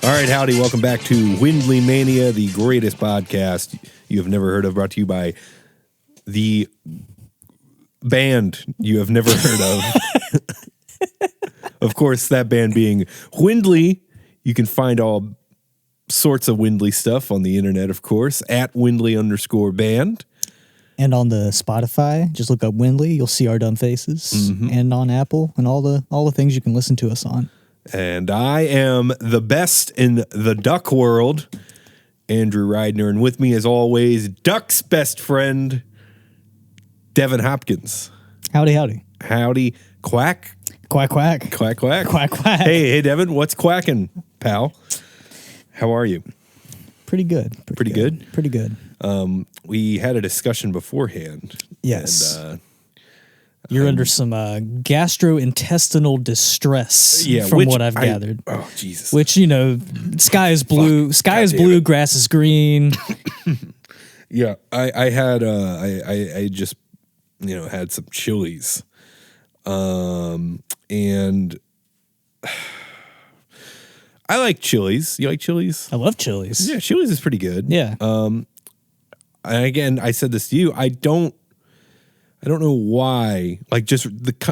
All right, howdy. Welcome back to WindleyMania, the greatest podcast you have never heard of, brought to you by the band you have never heard of. Of course, that band being Windley. You can find all sorts of Windley stuff on the internet, of course, at Windley_band. And on the Spotify, just look up Windley. You'll see our dumb faces. Mm-hmm. And on Apple and all the things you can listen to us on. And I am the best in the duck world, Andrew Reidner. And with me, as always, Duck's best friend, Devin Hopkins. Howdy, howdy. Howdy. Quack. Quack, quack. Quack, quack. Quack, quack. Hey, Devin, what's quacking, pal? How are you? Pretty good. Pretty good? Pretty good. We had a discussion beforehand. Yes. And, you're under some gastrointestinal distress, from what I've gathered. Oh, Jesus. Which, sky is blue. Sky is blue, grass is green. Yeah, I had I just had some chilies, and I like chilies. You like chilies? I love chilies. Yeah, chilies is pretty good. Yeah. And again, I said this to you. I don't know why. Like just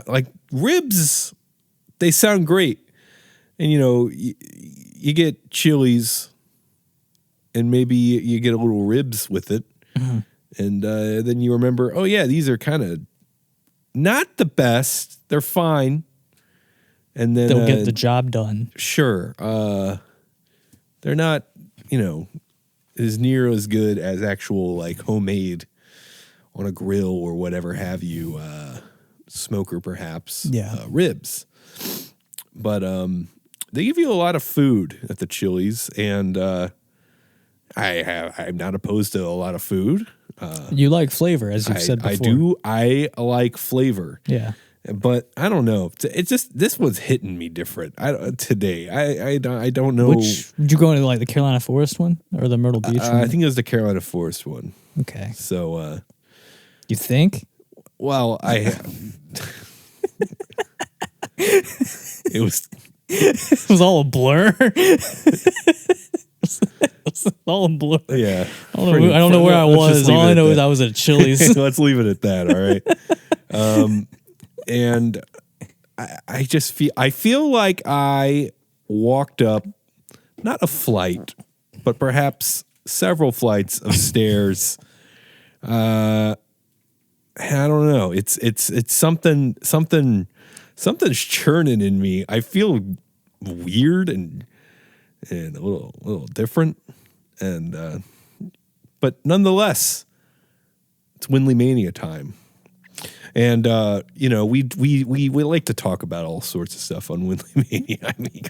like ribs, they sound great, and you get chilies, and maybe you get a little ribs with it, mm-hmm. and then you remember, oh yeah, these are kind of not the best. They're fine, and then they'll get the job done. Sure, they're not as near as good as actual like homemade on a grill or whatever have you, smoker perhaps, ribs. But they give you a lot of food at the Chili's, and I'm not opposed to a lot of food. You like flavor, as you've said before. I do. I like flavor. Yeah. But I don't know. It's just this one's hitting me different. Today. I don't know. Did you go into like the Carolina Forest one or the Myrtle Beach one? I think it was the Carolina Forest one. Okay. So. You think? Well, it was all a blur. It was all a blur. Yeah. I don't know where I was. All I know is I was at Chili's. Let's leave it at that. All right. And I just feel like I walked up not a flight, but perhaps several flights of stairs. I don't know. It's something's churning in me. I feel weird and a little different, and but nonetheless, it's WindleyMania time, and we like to talk about all sorts of stuff on WindleyMania. I mean,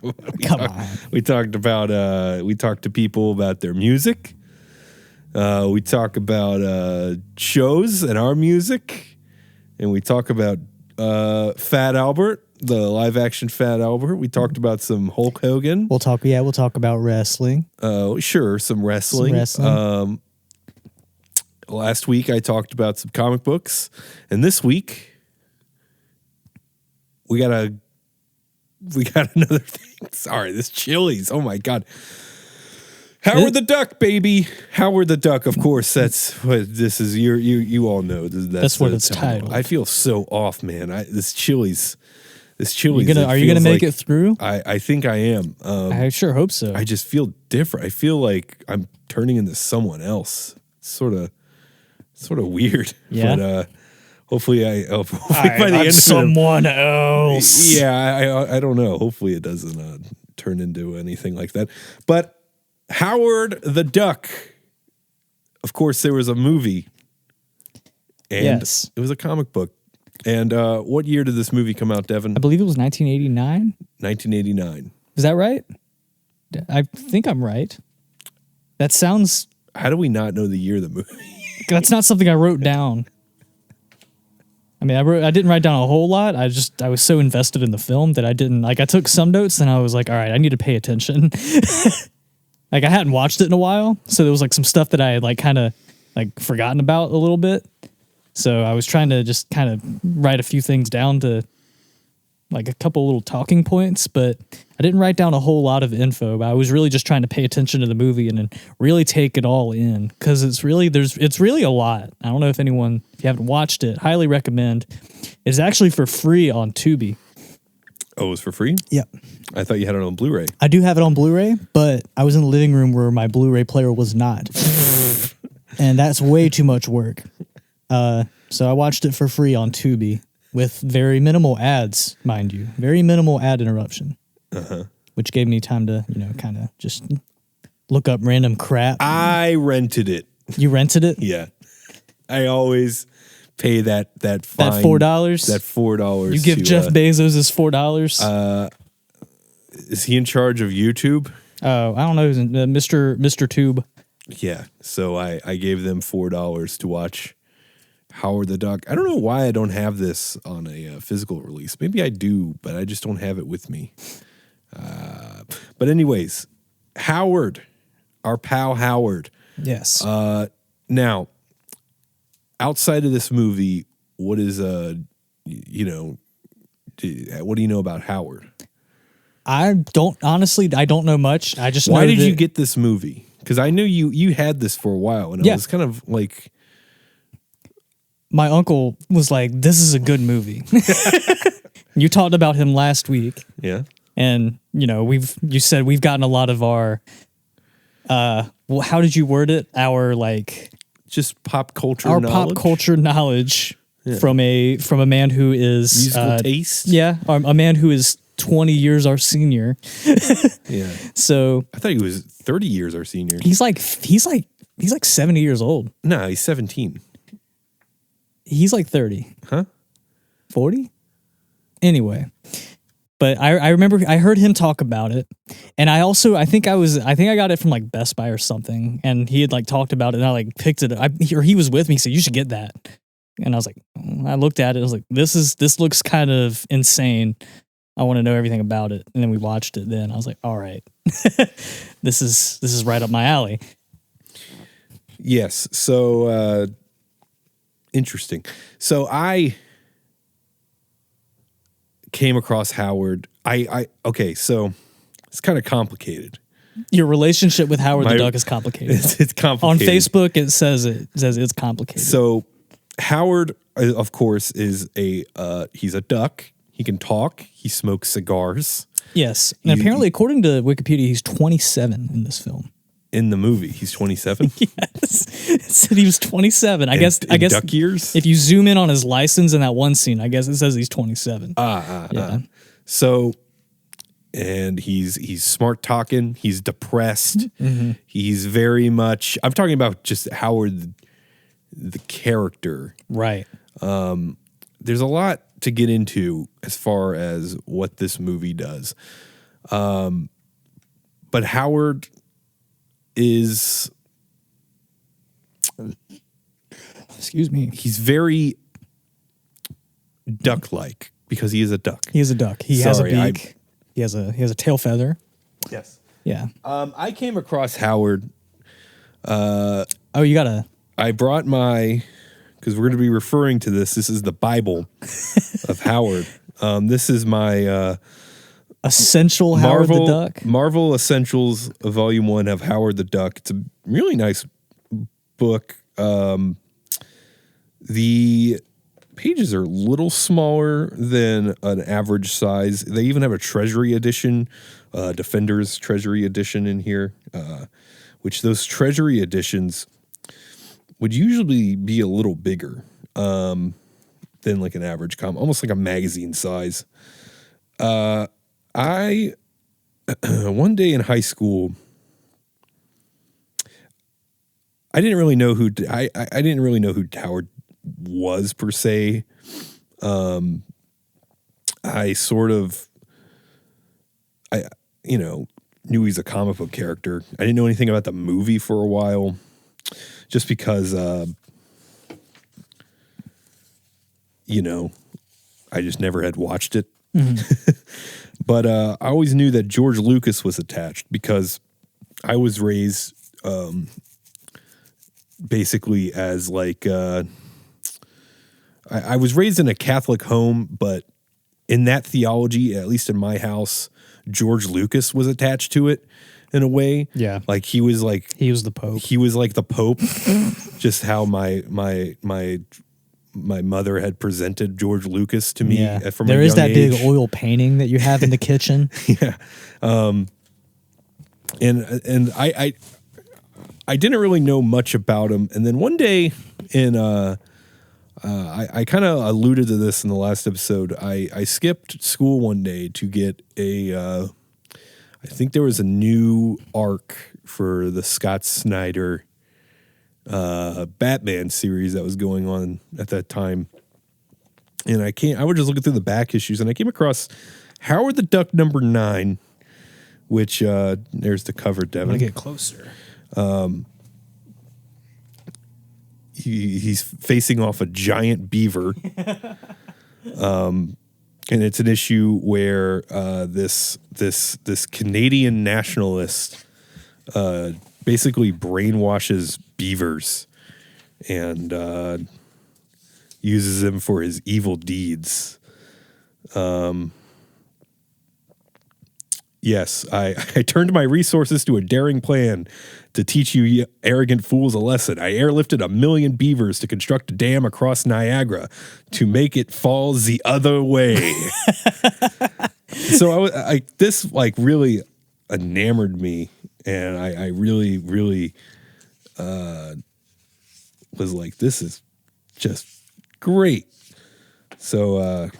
we talked to people about their music. We talk about shows and our music, and we talk about Fat Albert, the live action Fat Albert. We talked about some Hulk Hogan. We'll talk about wrestling. Sure, some wrestling. Last week I talked about some comic books, and this week we got another thing. Sorry, this Chili's. Oh my God. Howard the Duck, baby. Howard the Duck, of course. That's what this is. You all know. That's what it's titled. I feel so off, man. This Chili's. Are you gonna make it through? I think I am. I sure hope so. I just feel different. I feel like I'm turning into someone else. It's sort of weird. Yeah. But hopefully by the end of someone else. Yeah. I don't know. Hopefully it doesn't turn into anything like that. But Howard the Duck. Of course, there was a movie. And yes. It was a comic book. And what year did this movie come out, Devin? I believe it was 1989. 1989. Is that right? I think I'm right. That sounds... How do we not know the year of the movie? That's not something I wrote down. I mean, I didn't write down a whole lot. I was so invested in the film that I didn't... I took some notes, and I was like, all right, I need to pay attention. I hadn't watched it in a while, so there was some stuff that I had kind of forgotten about a little bit. So I was trying to just kind of write a few things down to a couple little talking points, but I didn't write down a whole lot of info, but I was really just trying to pay attention to the movie and then really take it all in because it's really a lot. I don't know if you haven't watched it, highly recommend. It's actually for free on Tubi. Oh, it was for free? Yep. I thought you had it on Blu-ray. I do have it on Blu-ray, but I was in the living room where my Blu-ray player was not. And that's way too much work. So I watched it for free on Tubi with very minimal ads, mind you. Very minimal ad interruption. Which gave me time to, kind of just look up random crap. I rented it. You rented it? Yeah. I always pay that fine. That $4? That $4. You give Jeff Bezos his $4? Is he in charge of YouTube? Oh, I don't know. Mr. Tube. Yeah. So I gave them $4 to watch Howard the Duck. I don't know why I don't have this on a physical release. Maybe I do, but I just don't have it with me. But anyways, Howard, our pal Howard. Yes. Now, outside of this movie, what is what do you know about Howard? I don't know much. I just know why did you get this movie? Because I knew you had this for a while, and I was kind of like, my uncle was like, "This is a good movie." You talked about him last week, yeah, and you said we've gotten a lot of our, well, how did you word it? Our just pop culture, pop culture knowledge from a man who is musical taste. Yeah, a man who is 20 years our senior. Yeah. So I thought he was 30 years our senior. He's like 70 years old. No, he's 17. He's like 30. Huh? 40? Anyway. But I remember I heard him talk about it. And I think I got it from like Best Buy or something. And he had like talked about it and I picked it up. Or he was with me, so you should get that. And I was like, I looked at it, I was like, this looks kind of insane. I want to know everything about it. And then we watched it then. I was like, all right. This is right up my alley. Yes. So interesting. So I came across Howard. Okay, so it's kind of complicated. Your relationship with Howard the Duck is complicated. It's complicated. On Facebook it says it's complicated. So Howard, of course, is he's a duck. He can talk. He smokes cigars. Yes. And apparently, according to Wikipedia, he's 27 in this film. In the movie, he's 27? Yes. It said he was 27. I guess duck years? If you zoom in on his license in that one scene, I guess it says he's 27. So, and he's smart talking. He's depressed. Mm-hmm. He's very much, I'm talking about just Howard, the character. Right. There's a lot to get into as far as what this movie does. But Howard is, excuse me, he's very duck-like because he is a duck. He is a duck. He has a beak. He has a tail feather. Yes. Yeah. I came across Howard. Oh, you gotta. I brought because we're going to be referring to this. This is the Bible of Howard. This is my Essential Howard the Duck. Marvel Essentials Volume 1 of Howard the Duck. It's a really nice book. The pages are a little smaller than an average size. They even have a Treasury edition, Defenders Treasury edition in here, which those Treasury editions would usually be a little bigger than like an average comic, almost like a magazine size. I one day in high school, I didn't really know who Howard was per se. I knew he's a comic book character. I didn't know anything about the movie for a while, just because I just never had watched it. Mm-hmm. But I always knew that George Lucas was attached because I was raised basically as like I was raised in a Catholic home, but in that theology, at least in my house, George Lucas was attached to it in a way. Yeah. Like he was the Pope. He was like the Pope. Just how my mother had presented George Lucas to me from a young age. There is that big oil painting that you have in the kitchen. Yeah. And I didn't really know much about him. And then one day I kind of alluded to this in the last episode. I skipped school one day to get I think there was a new arc for the Scott Snyder Batman series that was going on at that time. And I was just looking through the back issues and I came across Howard the Duck #9, which there's the cover, Devin. I'm going to get closer. He's facing off a giant beaver. And it's an issue where this Canadian nationalist basically brainwashes beavers and uses them for his evil deeds. Yes, I turned my resources to a daring plan to teach you arrogant fools a lesson. I airlifted 1 million beavers to construct a dam across Niagara to make it fall the other way. So this really enamored me, and I really, really was like, this is just great. So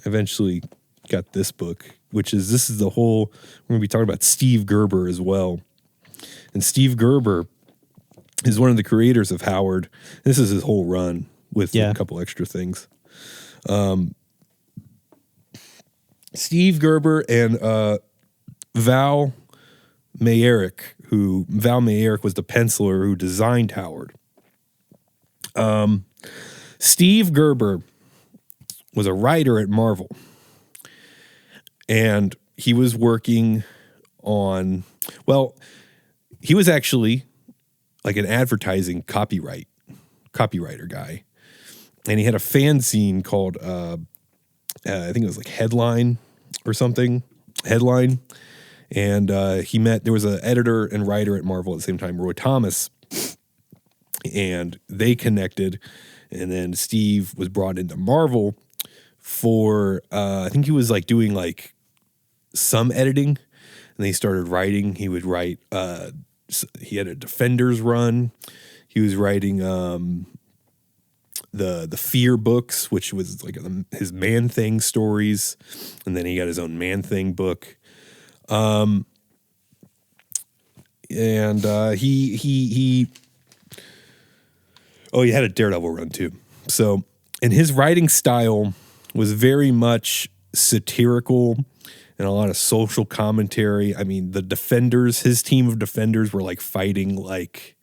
eventually got this book, which is we're going to be talking about Steve Gerber as well. And Steve Gerber is one of the creators of Howard. This is his whole run with a couple extra things. Steve Gerber and Val Mayerick, Val Mayerick was the penciler who designed Howard. Steve Gerber was a writer at Marvel. And he was working on, he was actually like an advertising copywriter guy. And he had a fanzine called, I think it was like Headline or something. Headline. And there was an editor and writer at Marvel at the same time, Roy Thomas. And they connected. And then Steve was brought into Marvel for, I think he was like doing like some editing. And then he started writing. He would write, he had a Defenders run. He was writing the Fear books, which was like his Man-Thing stories. And then he got his own Man-Thing book. And he had a Daredevil run too. So, and his writing style was very much satirical and a lot of social commentary. I mean, the Defenders, his team of Defenders were like fighting like,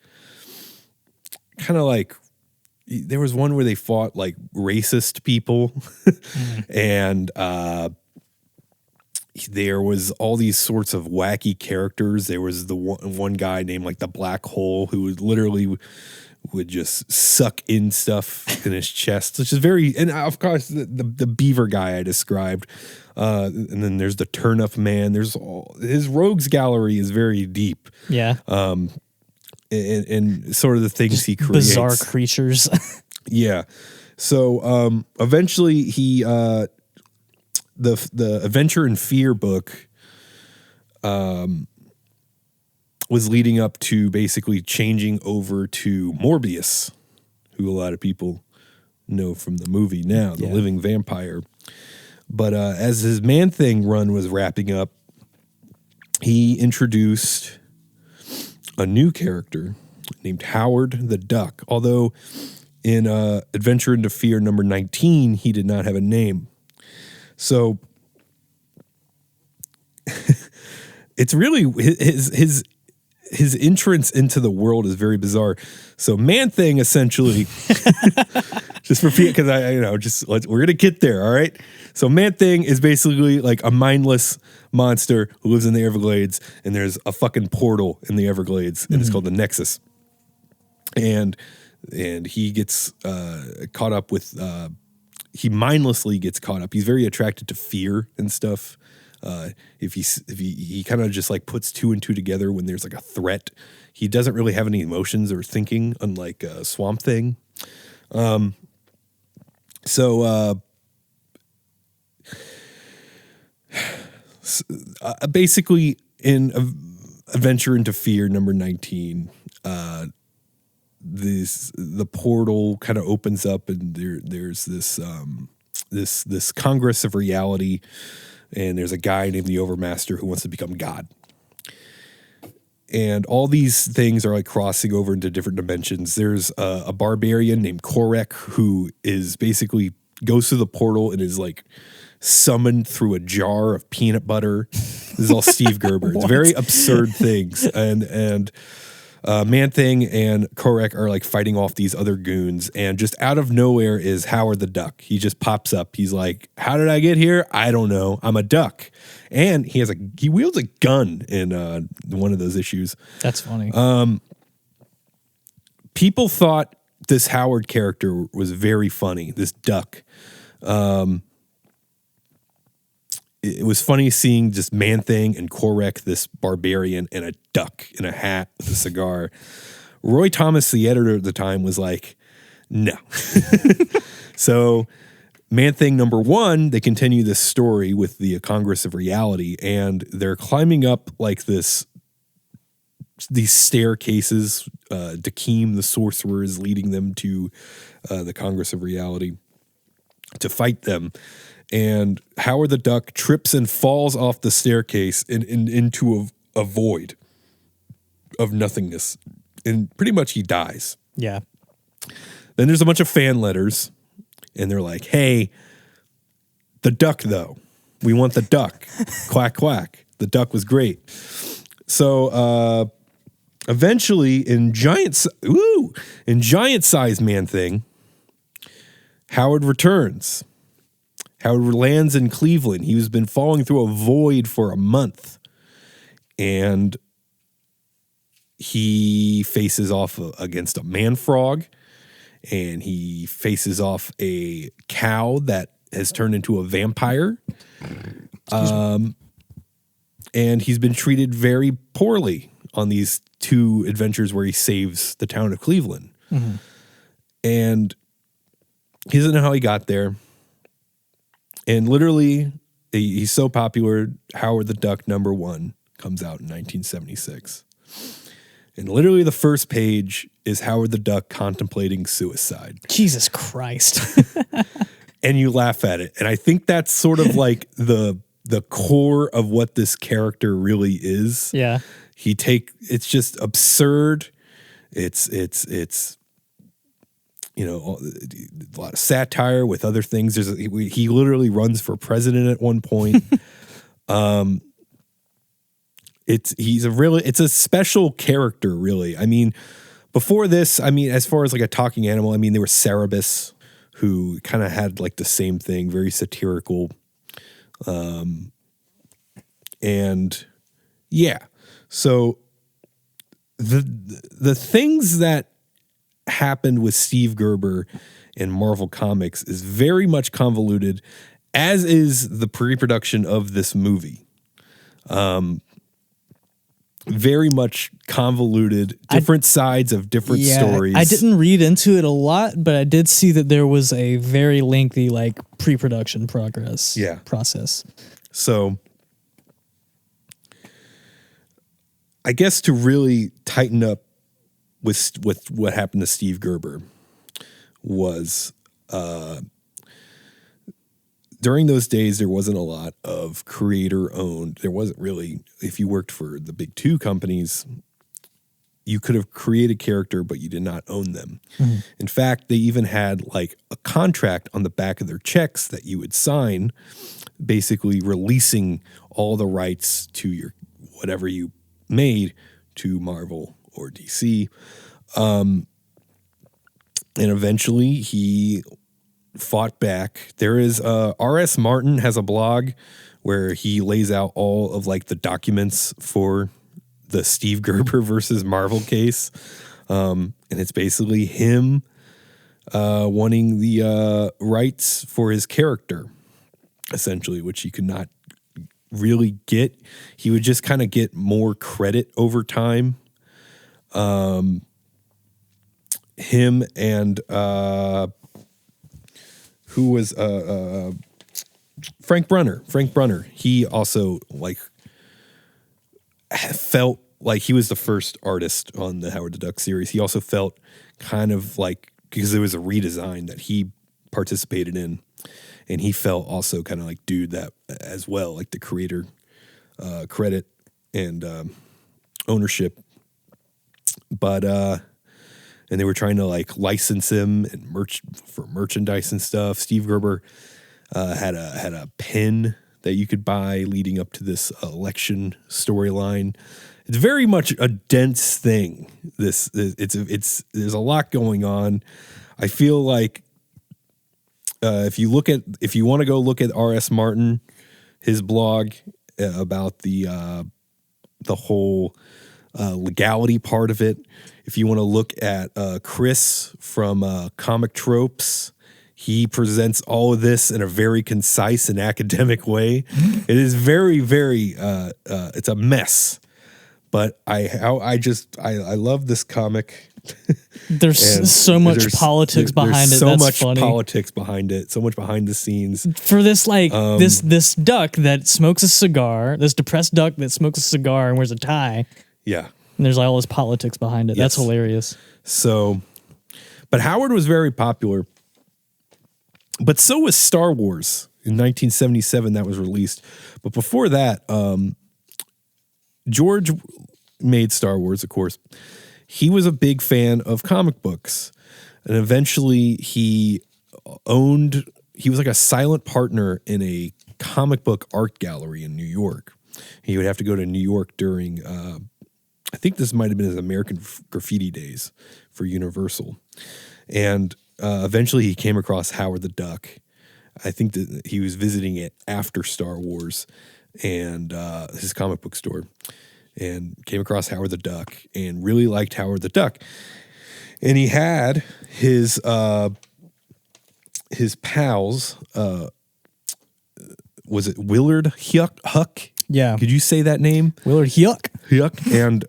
kind of like, there was one where they fought like racist people. And there was all these sorts of wacky characters. There was the one guy named like the Black Hole who would just suck in stuff in his chest, which is and of course the beaver guy I described. And then there's the Turnip Man. His rogues gallery is very deep. Yeah. And sort of the things he creates. Bizarre creatures. Yeah. So eventually he the Adventure in Fear book was leading up to basically changing over to Morbius, who a lot of people know from the movie now, the living vampire. But as his Man-Thing run was wrapping up, he introduced a new character named Howard the Duck. Although in Adventure into Fear number 19, he did not have a name. So it's really his entrance into the world is very bizarre. So Man-Thing essentially, just repeat because we're gonna get there. All right. So Man-Thing is basically like a mindless monster who lives in the Everglades, and there's a fucking portal in the Everglades, and it's called the Nexus. And he gets caught up with. He mindlessly gets caught up. He's very attracted to fear and stuff. If he kind of just like puts two and two together when there's like a threat. He doesn't really have any emotions or thinking, unlike Swamp Thing. Basically, in Adventure into Fear number 19, the portal kind of opens up, and there's this Congress of Reality, and there's a guy named the Overmaster who wants to become God. And all these things are like crossing over into different dimensions. There's a barbarian named Korek who is basically goes through the portal and is like summoned through a jar of peanut butter. This is all Steve Gerber. It's very absurd things. And Man-Thing and Korek are like fighting off these other goons. And just out of nowhere is Howard the Duck. He just pops up. He's like, how did I get here? I don't know. I'm a duck. And he wields a gun in one of those issues. That's funny. People thought this Howard character was very funny, this duck. It was funny seeing just Man-Thing and Korek, this barbarian, and a duck in a hat with a cigar. Roy Thomas, the editor at the time, was like, no. So Man-Thing number 1, they continue this story with the Congress of Reality, and they're climbing up like these staircases. Dakeem, the sorcerer, is leading them to the Congress of Reality to fight them. And Howard the Duck trips and falls off the staircase and into a void of nothingness. And pretty much he dies. Yeah. Then there's a bunch of fan letters, and they're like, hey, the duck, though. We want the duck. Quack, quack. The duck was great. So eventually, in giant-sized Man-Thing, Howard returns. Howard lands in Cleveland. He's been falling through a void for a month. And he faces off against a man-frog. And he faces off a cow that has turned into a vampire. And he's been treated very poorly on these 2 adventures where he saves the town of Cleveland. Mm-hmm. And he doesn't know how he got there. And literally, he's so popular, Howard the Duck number 1 comes out in 1976. And literally the first page is Howard the Duck contemplating suicide. Jesus Christ. And you laugh at it. And I think that's sort of like the core of what this character really is. Yeah. It's just absurd. It's a lot of satire with other things. He literally runs for president at one point. It's a special character, really. I mean, before this, as far as like a talking animal, there was Cerebus, who kind of had like the same thing, very satirical. And yeah, so the things that happened with Steve Gerber and Marvel Comics is very much convoluted, as is the pre-production of this movie. Very much convoluted, different sides of different stories. I didn't read into it a lot, but I did see that there was a very lengthy like pre-production process. So I guess to really tighten up with what happened to Steve Gerber was during those days, there wasn't a lot of creator-owned. There wasn't really, if you worked for the big 2 companies, you could have created character, but you did not own them. Mm-hmm. In fact, they even had like a contract on the back of their checks that you would sign, basically releasing all the rights to your whatever you made to Marvel or DC. And eventually he fought back. There is R.S. Martin has a blog where he lays out all of like the documents for the Steve Gerber versus Marvel case. And it's basically him wanting the rights for his character, essentially, which he could not really get. He would just kind of get more credit over time. Him and who was Frank Brunner. Frank Brunner. He also like felt like he was the first artist on the Howard the Duck series. He also felt kind of like, because there was a redesign that he participated in, and he felt also kind of like dude that as well, like the creator credit and ownership. But and they were trying to like license him and for merchandise and stuff. Steve Gerber had a pen that you could buy leading up to this election storyline. It's very much a dense thing. There's a lot going on. I feel like if you want to go look at R.S. Martin, his blog about the whole legality part of it. If you want to look at Chris from Comic Tropes, he presents all of this in a very concise and academic way. It is very, very, it's a mess. But I love this comic. There's so much politics behind it. So That's much funny. politics behind it. So much behind the scenes. For this, like this duck that smokes a cigar, this depressed duck that smokes a cigar and wears a tie. Yeah. And there's like all this politics behind it. Yes. That's hilarious. So, but Howard was very popular. But so was Star Wars in 1977. That was released. But before that, George made Star Wars, of course. He was a big fan of comic books. And eventually he was like a silent partner in a comic book art gallery in New York. He would have to go to New York during, I think this might have been his American Graffiti days for Universal. And eventually he came across Howard the Duck. I think that he was visiting it after Star Wars and his comic book store, and came across Howard the Duck and really liked Howard the Duck. And he had his pals, was it Willard Huck? Yeah. Could you say that name? Willard Huck. And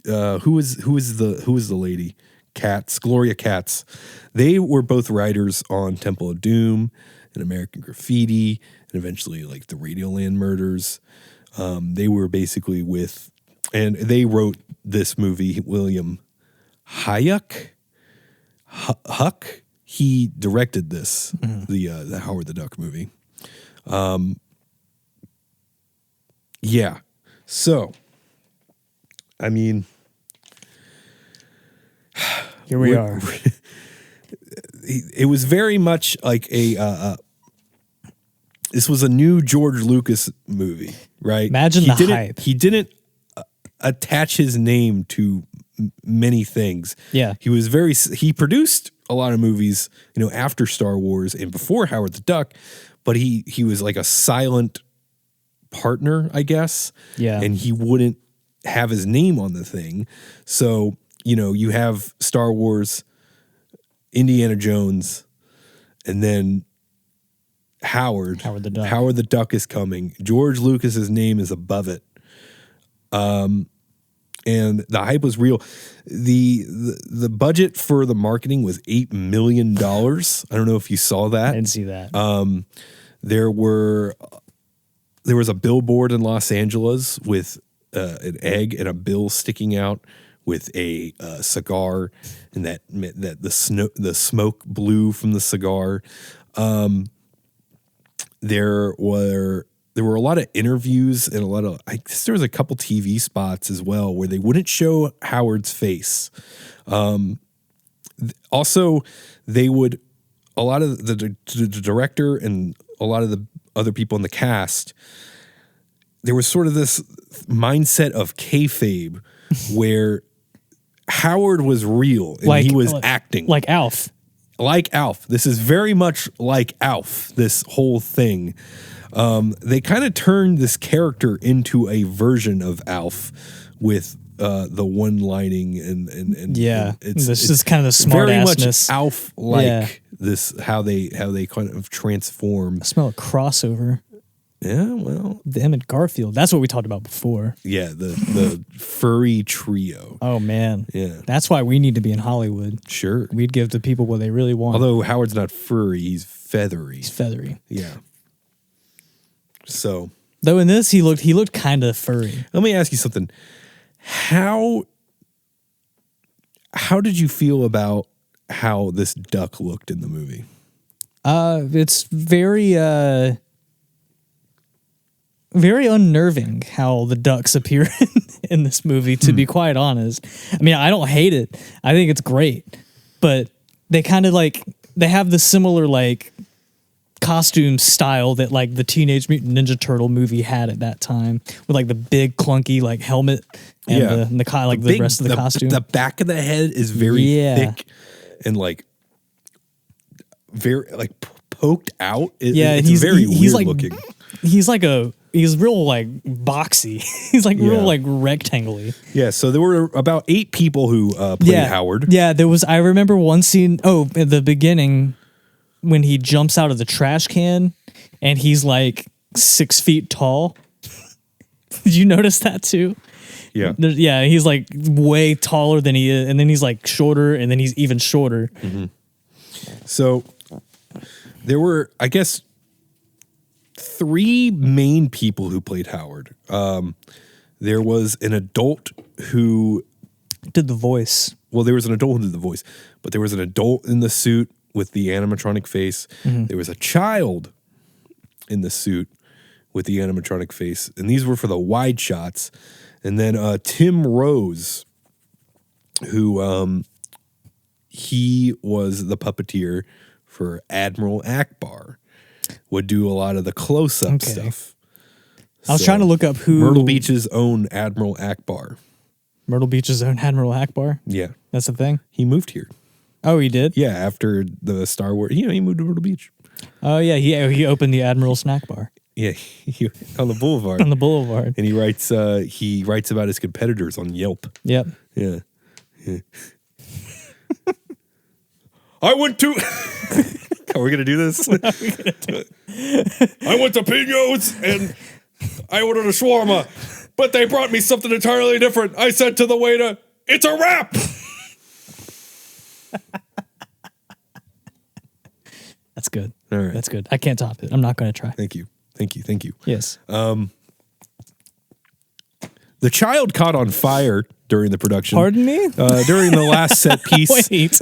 who was the lady? Gloria Katz. They were both writers on Temple of Doom and American Graffiti and eventually like the Radioland Murders. They were basically and they wrote this movie. William Huck, he directed this, the Howard the Duck movie. Yeah. So, I mean, here we are. It was very much like this was a new George Lucas movie, right? Imagine the hype. He didn't attach his name to many things. Yeah. He produced a lot of movies, after Star Wars and before Howard the Duck, but he was like a silent partner, I guess. Yeah. And he wouldn't have his name on the thing. So, you have Star Wars, Indiana Jones, and then Howard the Duck. Howard the Duck is coming. George Lucas's name is above it. And the hype was real. The budget for the marketing was $8 million. I don't know if you saw that. I didn't see that. There was a billboard in Los Angeles with an egg and a bill sticking out with a cigar, and that the smoke blew from the cigar. There were a lot of interviews and I guess there was a couple TV spots as well where they wouldn't show Howard's face. Also, a lot of the director and a lot of the other people in the cast, there was sort of this mindset of kayfabe where Howard was real and he was acting. Like Alf. Like Alf. This is very much like Alf, this whole thing. They kind of turned this character into a version of Alf with the one-lining and yeah. It's is kind of the smart very assness. much Alf-like. Yeah. This how they kind of transform. I smell a crossover. Yeah, well, Them and Garfield. That's what we talked about before. yeah, the furry trio. Oh man. Yeah, That's why we need to be in Hollywood. sure. We'd give the people what they really want. Although Howard's not furry, he's feathery. He's feathery. Yeah. So Though in this he looked kind of furry. let me ask you something. How did you feel about how this duck looked in the movie? It's very very unnerving how the ducks appear in this movie, to be quite honest. I mean, I don't hate it. I think it's great. But they kind of like, they have the similar like costume style that like the Teenage Mutant Ninja Turtle movie had at that time, with like the big clunky like helmet and the rest of the costume. The back of the head is very thick and like very like poked out. It's very weird like, looking. He's real like boxy. He's like real like rectangly. Yeah, so there were about 8 people who played Howard. Yeah, there was. I remember one scene. Oh, at the beginning when he jumps out of the trash can and he's like 6 feet tall. Did you notice that too? Yeah. Yeah, he's like way taller than he is, and then he's like shorter, and then he's even shorter. Mm-hmm. So there were, I guess, 3 main people who played Howard. There was an adult who did the voice. Well, there was an adult who did the voice, but there was an adult in the suit with the animatronic face. Mm-hmm. There was a child in the suit with the animatronic face, and these were for the wide shots. And then Tim Rose, who he was the puppeteer for Admiral Akbar, would do a lot of the close-up stuff. I was trying to look up who... Myrtle Beach's own Admiral Akbar. Myrtle Beach's own Admiral Akbar? Yeah. That's the thing? He moved here. Oh, he did? Yeah, after the Star Wars... he moved to Myrtle Beach. Oh, yeah. He opened the Admiral Snack Bar. Yeah, on the boulevard. On the boulevard. And he writes about his competitors on Yelp. Yep. Yeah. I went to... Are we going to do this? I went to Pino's and I ordered a shawarma, but they brought me something entirely different. I said to the waiter, "It's a wrap." That's good. All right. That's good. I can't top it. I'm not going to try. Thank you. Yes. The child caught on fire during the production. Pardon me? During the last set piece. Wait.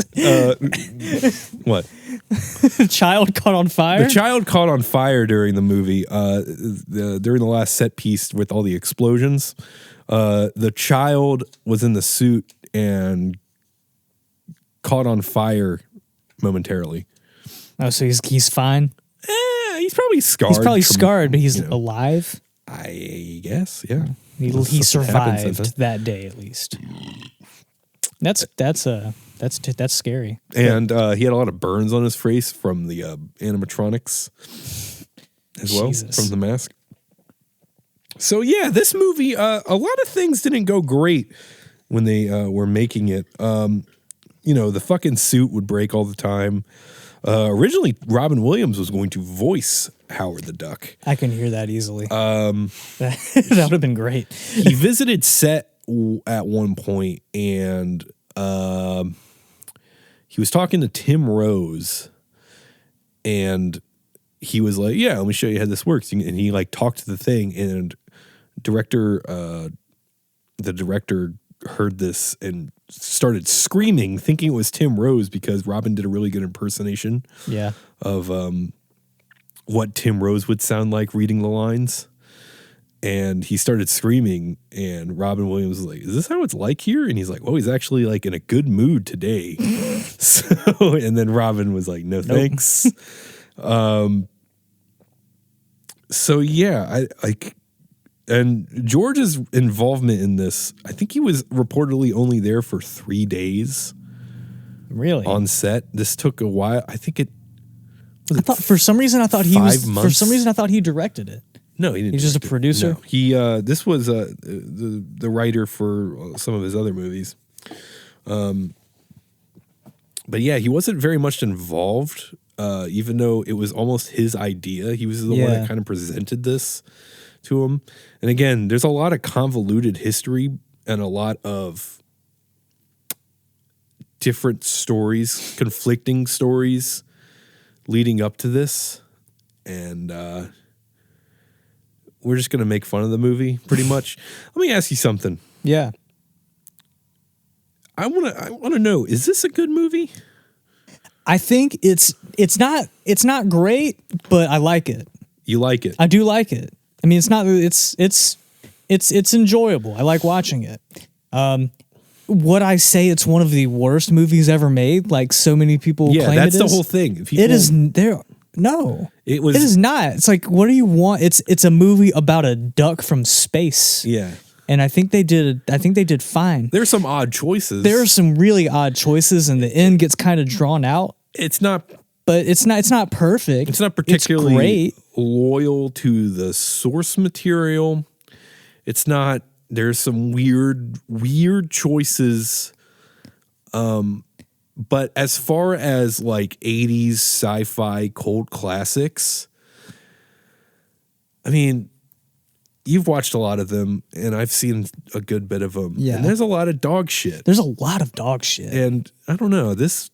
What? The child caught on fire? The child caught on fire during the movie. During the last set piece with all the explosions. The child was in the suit and caught on fire momentarily. Oh, so he's fine? He's probably scarred. He's probably scarred, but he's alive? I guess, yeah. He survived that day at least. That's scary. And he had a lot of burns on his face from the animatronics as well, from the mask. So yeah, this movie, a lot of things didn't go great when they were making it. The fucking suit would break all the time. Originally, Robin Williams was going to voice Howard the Duck. I can hear that easily. That would have been great. He visited set at one point, and he was talking to Tim Rose, and he was like, "Yeah, let me show you how this works." And he like talked to the thing, and the director heard this and started screaming, thinking it was Tim Rose, because Robin did a really good impersonation of what Tim Rose would sound like reading the lines. And he started screaming, and Robin Williams was like, "Is this how it's like here?" And he's like, "Oh, he's actually like in a good mood today." And then Robin was like, "No, thanks." So yeah, and George's involvement in this, I think he was reportedly only there for 3 days. Really? On set. This took a while. I think for some reason I thought he directed it. No, he didn't. He's just a producer. No. He this was the writer for some of his other movies. But yeah, he wasn't very much involved. even though it was almost his idea. He was the one that kind of presented this to him. And again, there's a lot of convoluted history and a lot of different stories, conflicting stories leading up to this. And we're just going to make fun of the movie pretty much. Let me ask you something. Yeah. I want to know, is this a good movie? I think it's not great, but I like it. You like it? I do like it. I mean, it's enjoyable. I like watching it. Would I say it's one of the worst movies ever made? Like so many people claim that's it is? the whole thing. It is there. No, it is not. It's like, what do you want? It's a movie about a duck from space. Yeah. And I think they did fine. There's some odd choices. There are some really odd choices, and the end gets kind of drawn out. It's not, but it's not perfect. It's not particularly great. Loyal to the source material. It's not. There's some weird choices. But as far as like 80s sci-fi cult classics, I mean, you've watched a lot of them, and I've seen a good bit of them. Yeah. And there's a lot of dog shit. There's a lot of dog shit. And I don't know, this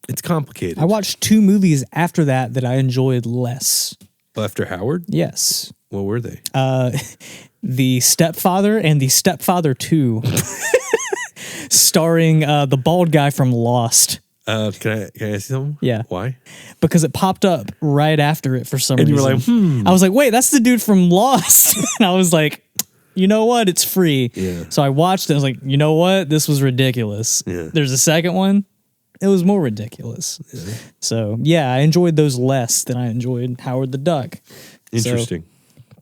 it's complicated. I watched 2 movies after that I enjoyed less. After Howard? Yes. What were they? The Stepfather and The Stepfather 2. Starring the bald guy from Lost. Can I ask you something? Yeah. Why? Because it popped up right after it for some and reason. And you were like, I was like, wait, that's the dude from Lost. And I was like, you know what? It's free. Yeah. So I watched it. I was like, you know what? This was ridiculous. Yeah. There's a second one. It was more ridiculous. Yeah. So, yeah, I enjoyed those less than I enjoyed Howard the Duck. Interesting.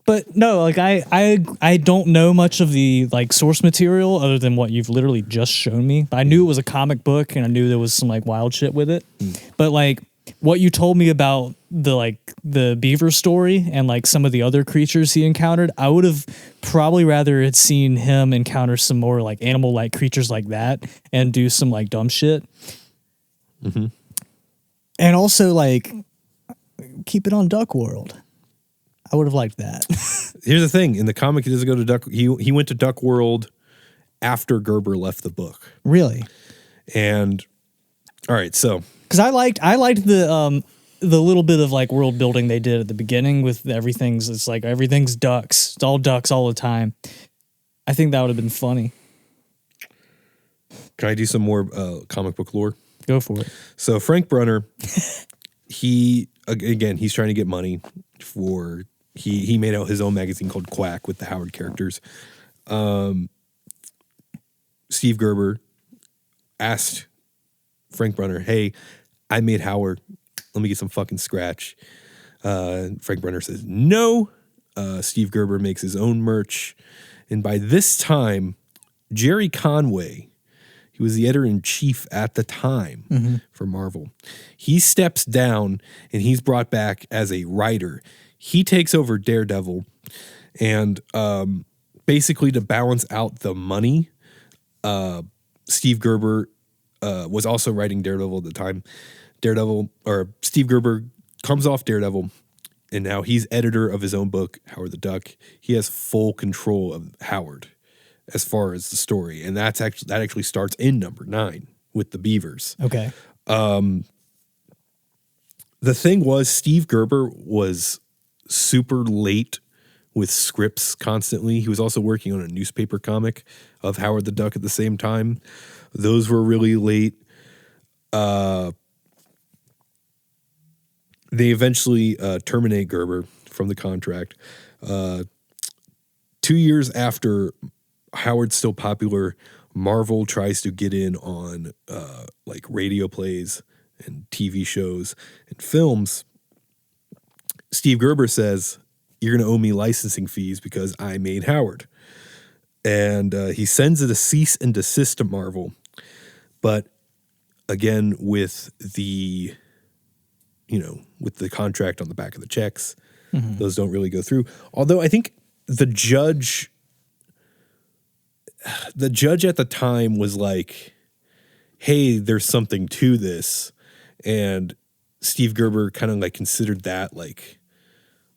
But no, like I don't know much of the like source material other than what you've literally just shown me. I knew it was a comic book and I knew there was some like wild shit with it. But like what you told me about the beaver story and like some of the other creatures he encountered, I would have probably rather had seen him encounter some more like animal like creatures like that and do some like dumb shit. Mm-hmm. And also like keep it on Duck World. I would have liked that. Here's the thing: in the comic, he doesn't go to Duck. He went to Duck World after Gerber left the book. Really? And all right, so because I liked the little bit of like world building they did at the beginning with everything's. It's like everything's ducks. It's all ducks all the time. I think that would have been funny. Can I do some more comic book lore? Go for it. So Frank Brunner, he's trying to get money for. He made out his own magazine called Quack with the Howard characters. Steve Gerber asked Frank Brunner, hey, I made Howard. Let me get some fucking scratch. Frank Brunner says, no. Steve Gerber makes his own merch. And by this time, Jerry Conway, he was the editor-in-chief at the time for Marvel. He steps down and he's brought back as a writer. He takes over Daredevil, and basically to balance out the money, Steve Gerber was also writing Daredevil at the time. Steve Gerber comes off Daredevil, and now he's editor of his own book, Howard the Duck. He has full control of Howard as far as the story, and that actually starts in number 9 with the Beavers. Okay. The thing was, Steve Gerber was super late with scripts constantly. He was also working on a newspaper comic of Howard the Duck at the same time. Those were really late. They eventually terminate Gerber from the contract. 2 years after Howard's still popular, Marvel tries to get in on like radio plays and TV shows and films. Steve Gerber says, you're going to owe me licensing fees because I made Howard. And he sends it a cease and desist to Marvel. But again, with the contract on the back of the checks, those don't really go through. Although I think the judge at the time was like, hey, there's something to this. And Steve Gerber kind of like considered that like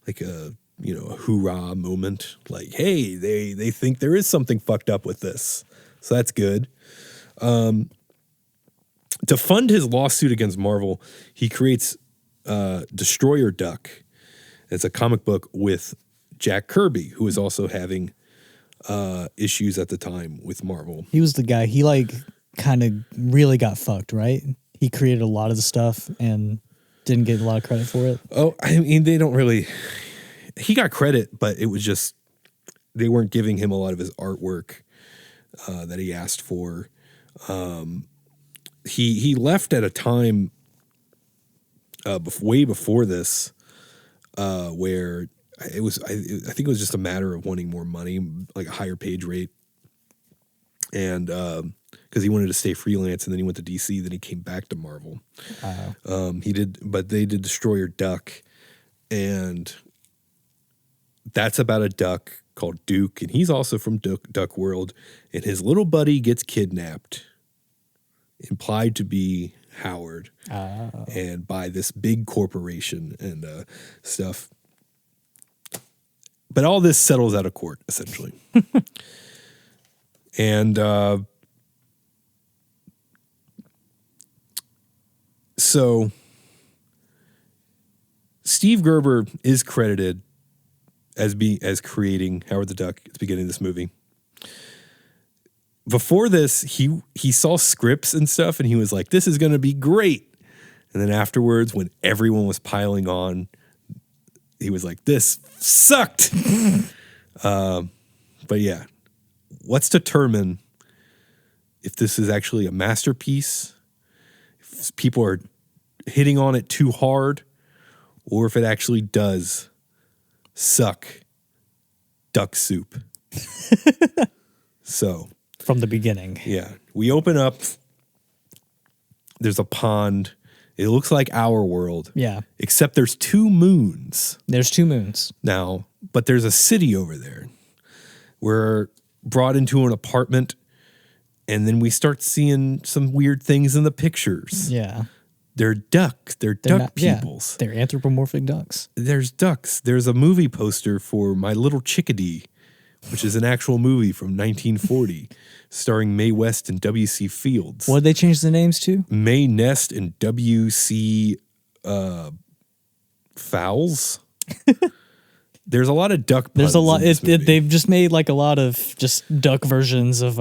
a, you know, a hoorah moment. Like, hey, they think there is something fucked up with this. So that's good. To fund his lawsuit against Marvel, he creates Destroyer Duck. It's a comic book with Jack Kirby, who was also having issues at the time with Marvel. He was the guy. He like kind of really got fucked, right? He created a lot of the stuff and didn't get a lot of credit for it. Oh, I mean, they don't really. He got credit, but it was just they weren't giving him a lot of his artwork that he asked for. He left at a time way before this where it was. I think it was just a matter of wanting more money, like a higher page rate, and because he wanted to stay freelance, and then he went to DC. Then he came back to Marvel. They did Destroyer Duck, and that's about a duck called Duke, and he's also from Duck World, and his little buddy gets kidnapped, implied to be Howard, and by this big corporation and stuff. But all this settles out of court, essentially. And so Steve Gerber is credited as creating Howard the Duck at the beginning of this movie. Before this, he saw scripts and stuff, and he was like, "This is going to be great." And then afterwards, when everyone was piling on, he was like, "This sucked." But yeah, let's determine if this is actually a masterpiece, if people are hitting on it too hard, or if it actually does suck duck soup. So from the beginning. Yeah. We open up. There's a pond. It looks like our world. Yeah. Except there's 2 moons. There's 2 moons. Now, but there's a city over there. We're brought into an apartment, and then we start seeing some weird things in the pictures. Yeah. They're ducks. They're duck peoples. Yeah, they're anthropomorphic ducks. There's ducks. There's a movie poster for My Little Chickadee, which is an actual movie from 1940, starring Mae West and W.C. Fields. What did they change the names to? Mae Nest and W.C. Fowles. There's a lot of duck puns. There's a lot. They've just made like a lot of just duck versions of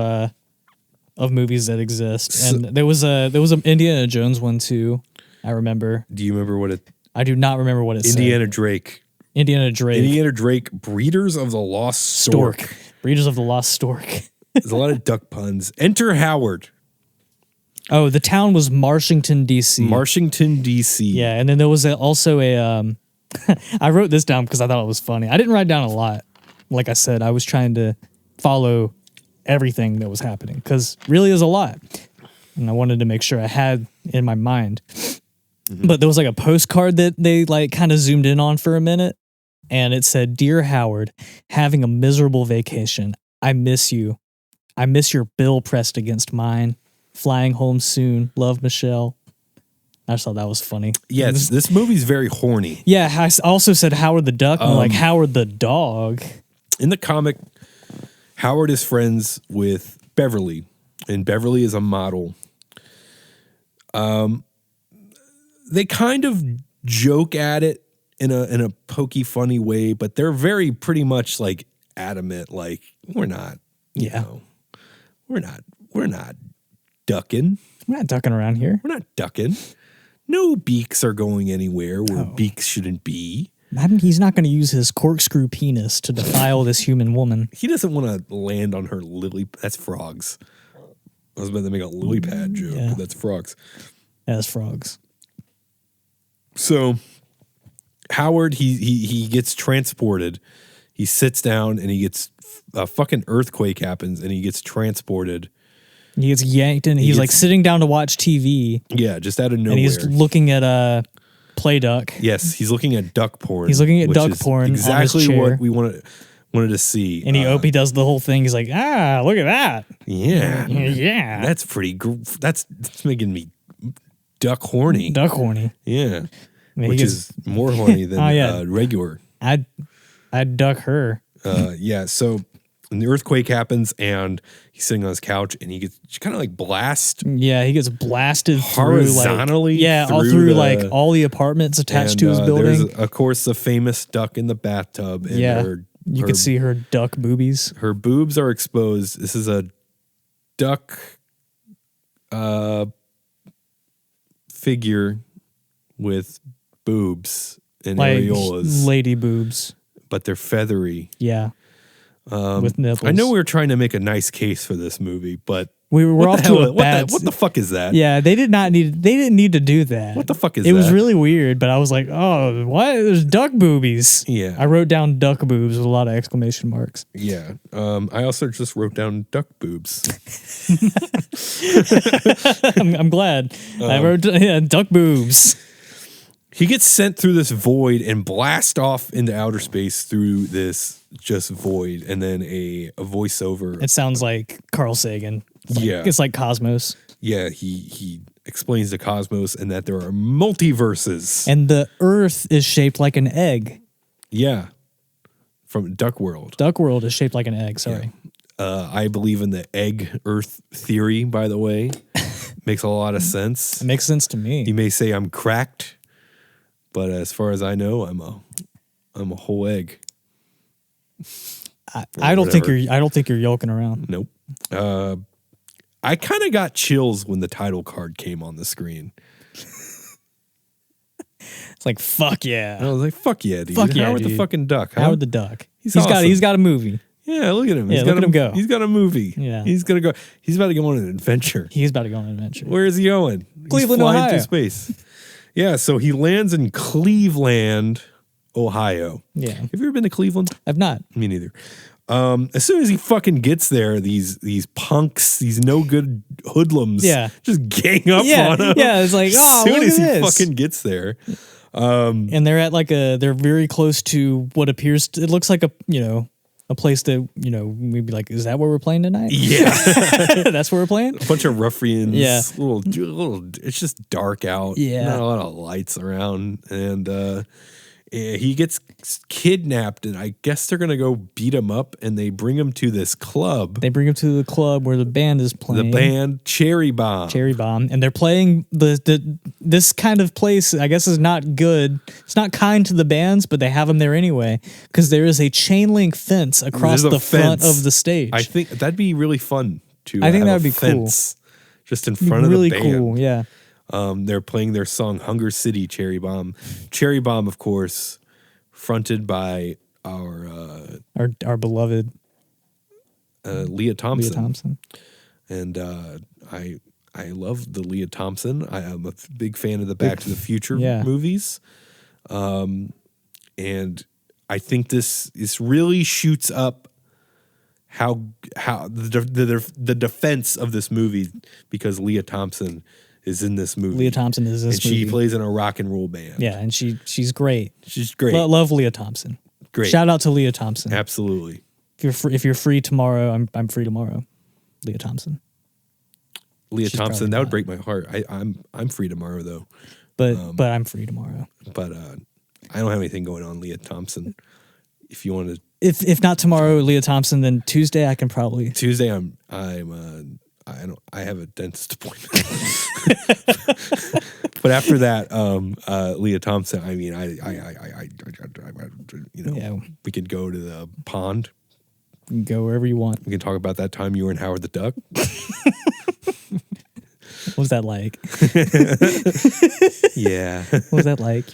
movies that exist. And there was a Indiana Jones one too. I remember. Do you remember what it? I do not remember what it said. Indiana Drake. Indiana Drake. Breeders of the Lost Stork. Breeders of the Lost Stork. There's a lot of duck puns. Enter Howard. Oh, the town was Marshington, D.C. Marshington, D.C. Yeah, and then there was also a. I wrote this down because I thought it was funny. I didn't write down a lot. Like I said, I was trying to follow everything that was happening because really is a lot. And I wanted to make sure I had in my mind. Mm-hmm. But there was like a postcard that they like kind of zoomed in on for a minute. And it said, "Dear Howard, having a miserable vacation. I miss you. I miss your bill pressed against mine. Flying home soon. Love, Michelle." I just thought that was funny. Yeah, this movie's very horny. Yeah, I also said Howard the Duck. I'm like, Howard the dog. In the comic, Howard is friends with Beverly, and Beverly is a model. They kind of joke at it in a pokey, funny way, but they're very pretty much like adamant, like, we're not, you know, we're not ducking. We're not ducking around here. We're not ducking. No beaks are going anywhere where beaks shouldn't be. I mean, he's not going to use his corkscrew penis to defile this human woman. He doesn't want to land on her lily. That's frogs. I was about to make a lily pad joke, but that's frogs. That's frogs. So Howard, he gets transported. He sits down and he gets a fucking earthquake happens and he gets transported. He gets yanked and he's like sitting down to watch TV. Yeah, just out of nowhere. And he's looking at a play duck. Yes, he's looking at duck porn. He's looking at duck porn. Exactly on his chair. what we want wanted to see. And he does the whole thing. He's like, look at that. Yeah. Yeah. That's pretty, that's making me duck horny. Duck horny. Yeah. mean, Which is more horny than regular. I'd duck her. Yeah. So the earthquake happens and he's sitting on his couch and he gets kind of like blast. Yeah, he gets blasted horizontally. All through like all the apartments attached to his building. There's, of course, the famous duck in the bathtub. And you can see her duck boobies. Her boobs are exposed. This is a duck figure with boobs and like areolas. Lady boobs. But they're feathery. Yeah. With nipples. I know we were trying to make a nice case for this movie, but we're off to a bad. What the fuck is that? Yeah, they didn't need to do that. What the fuck is that? It was really weird, but I was like, oh, what? There's duck boobies. Yeah. I wrote down duck boobs with a lot of exclamation marks. Yeah. I also just wrote down duck boobs. I'm glad. I wrote duck boobs. He gets sent through this void and blast off into outer space through this just void, and then a voiceover. It sounds like Carl Sagan. It's like Cosmos. Yeah, he explains the cosmos and that there are multiverses. And the Earth is shaped like an egg. Yeah, from Duck World. Duck World is shaped like an egg, sorry. Yeah. I believe in the egg Earth theory, by the way. Makes a lot of sense. It makes sense to me. You may say I'm cracked. But as far as I know, I'm a whole egg. I don't think you're yolking around. Nope. I kind of got chills when the title card came on the screen. It's like fuck yeah. I was like, fuck yeah, dude. Fuck yeah, Howard the fucking Duck. Huh? Howard the Duck. He's awesome. got a movie. Yeah, look at him. Yeah, look at him go. He's got a movie. Yeah. He's gonna go. He's about to go on an adventure. He's about to go on an adventure. Where is he going? Cleveland, He's flying Ohio. through space. Yeah, so he lands in Cleveland, Ohio. Yeah. Have you ever been to Cleveland? I've not. Me neither. As soon as he fucking gets there, these punks, these no good hoodlums, just gang up on him. Yeah, it's like, oh, as soon look as at he this. fucking gets there. And they're at they're very close to what appears to, it looks like a place that, we'd be like, is that where we're playing tonight? Yeah. That's where we're playing? A bunch of ruffians. Yeah. Little, it's just dark out. Yeah. Not a lot of lights around. And he gets kidnapped, and I guess they're going to go beat him up, and they bring him to this club. They bring him to the club where the band is playing. The band Cherry Bomb. Cherry Bomb. And they're playing this kind of place, I guess, is not good. It's not kind to the bands, but they have them there anyway, because there is a chain link fence across the front of the stage. I think that'd be really fun to I think have that would be fence just in front of really the band. cool, yeah. They're playing their song Hunger City, Cherry Bomb. Cherry Bomb, of course, fronted by our beloved Leah Thompson. Leah Thompson. And I love the Leah Thompson. I am a big fan of the Back to the Future movies. And I think this really shoots up how the defense of this movie, because Leah Thompson is in this movie. Leah Thompson is in this movie. And she plays in a rock and roll band. Yeah, and she's great. She's great. Love Leah Thompson. Great. Shout out to Leah Thompson. Absolutely. If you're free tomorrow, I'm free tomorrow. Leah Thompson. Leah Thompson, that would break my heart. I'm free tomorrow though. But I'm free tomorrow. But I don't have anything going on, Leah Thompson. If you want to, if not tomorrow, Leah Thompson, then Tuesday I can probably. Tuesday I have a dentist appointment. But after that, Leah Thompson, I mean, we could go to the pond. You can go wherever you want. We can talk about that time you were in Howard the Duck. What was that like? Yeah. What was that like?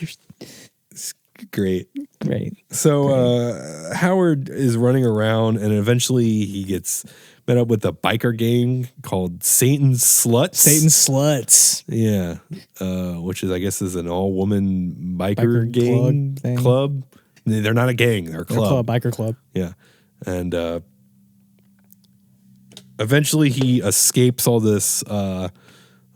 It's great. Great. So Howard is running around, and eventually he gets met up with a biker gang called Satan's Sluts. Satan's Sluts. Yeah. Which is, I guess, is an all-woman biker gang club. They're not a gang. They're a club. Biker club. Yeah. And eventually he escapes all this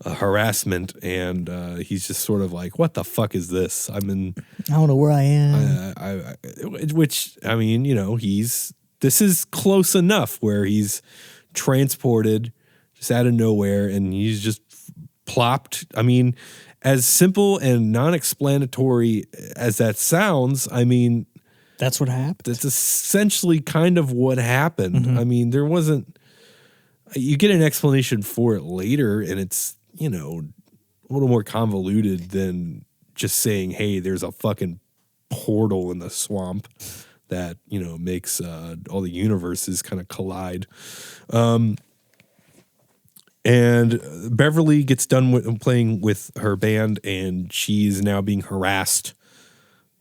harassment, and he's just sort of like, what the fuck is this? I don't know where I am. Which, I mean, he's this is close enough where he's transported just out of nowhere and he's just plopped. I mean, as simple and non-explanatory as that sounds, I mean, that's what happened. that's essentially kind of what happened. Mm-hmm. I mean, there wasn't, you get an explanation for it later and it's, you know, a little more convoluted than just saying, hey, there's a fucking portal in the swamp that, you know, makes all the universes kind of collide. And Beverly gets done with playing with her band and she's now being harassed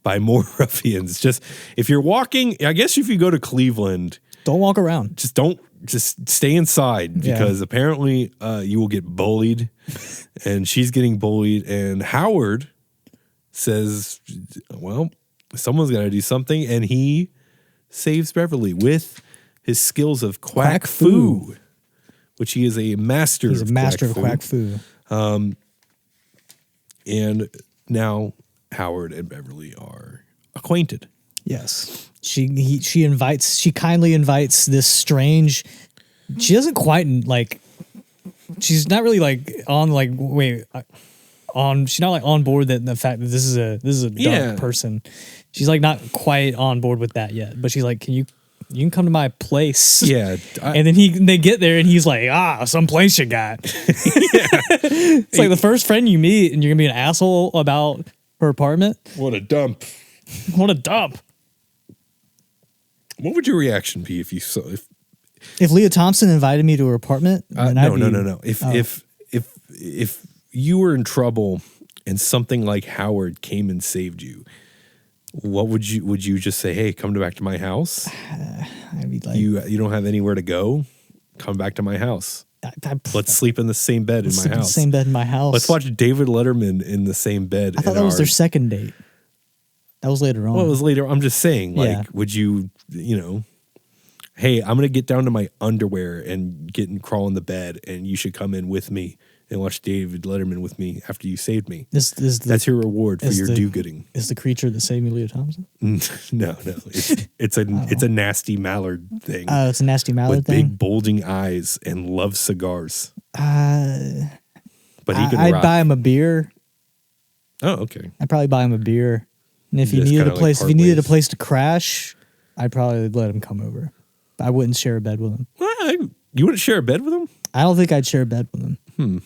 by more ruffians. Just if you're walking, I guess if you go to Cleveland, Don't walk around. just stay inside because apparently you will get bullied and she's getting bullied. And Howard says, well, someone's got to do something. And he saves Beverly with his skills of quack foo, which he is a master. He's a master of quack foo. And now Howard and Beverly are acquainted. Yes. She kindly invites this strange, she doesn't quite like, she's not really like on like, she's not like on board that the fact that this is a dark person. She's like not quite on board with that yet, but she's like, you can come to my place. Yeah. And then they get there and he's like, some place you got. It's like the first friend you meet and you're going to be an asshole about her apartment. What a dump. What a dump. What would your reaction be if you saw If Leah Thompson invited me to her apartment? no. If you were in trouble and something like Howard came and saved you, what would you just say, hey, come back to my house? I'd be like, you don't have anywhere to go? Come back to my house. Let's sleep in the same bed in my house. Same bed in my house. Let's watch David Letterman in the same bed. I thought that was their second date. That was later on. Well, it was later. I'm just saying, like, would you, hey, I'm going to get down to my underwear and crawl in the bed and you should come in with me and watch David Letterman with me after you saved me. That's your reward for your do-gooding. Is the creature that saved me Leah Thompson? No. It's a nasty mallard thing. Oh, it's a nasty mallard with thing? big bulging eyes and loves cigars. But he can I'd rock. buy him a beer. Oh, okay. I'd probably buy him a beer. And if he Just needed kinda a place, like if he needed a part place to crash, I'd probably let him come over. But I wouldn't share a bed with him. You wouldn't share a bed with him? I don't think I'd share a bed with him.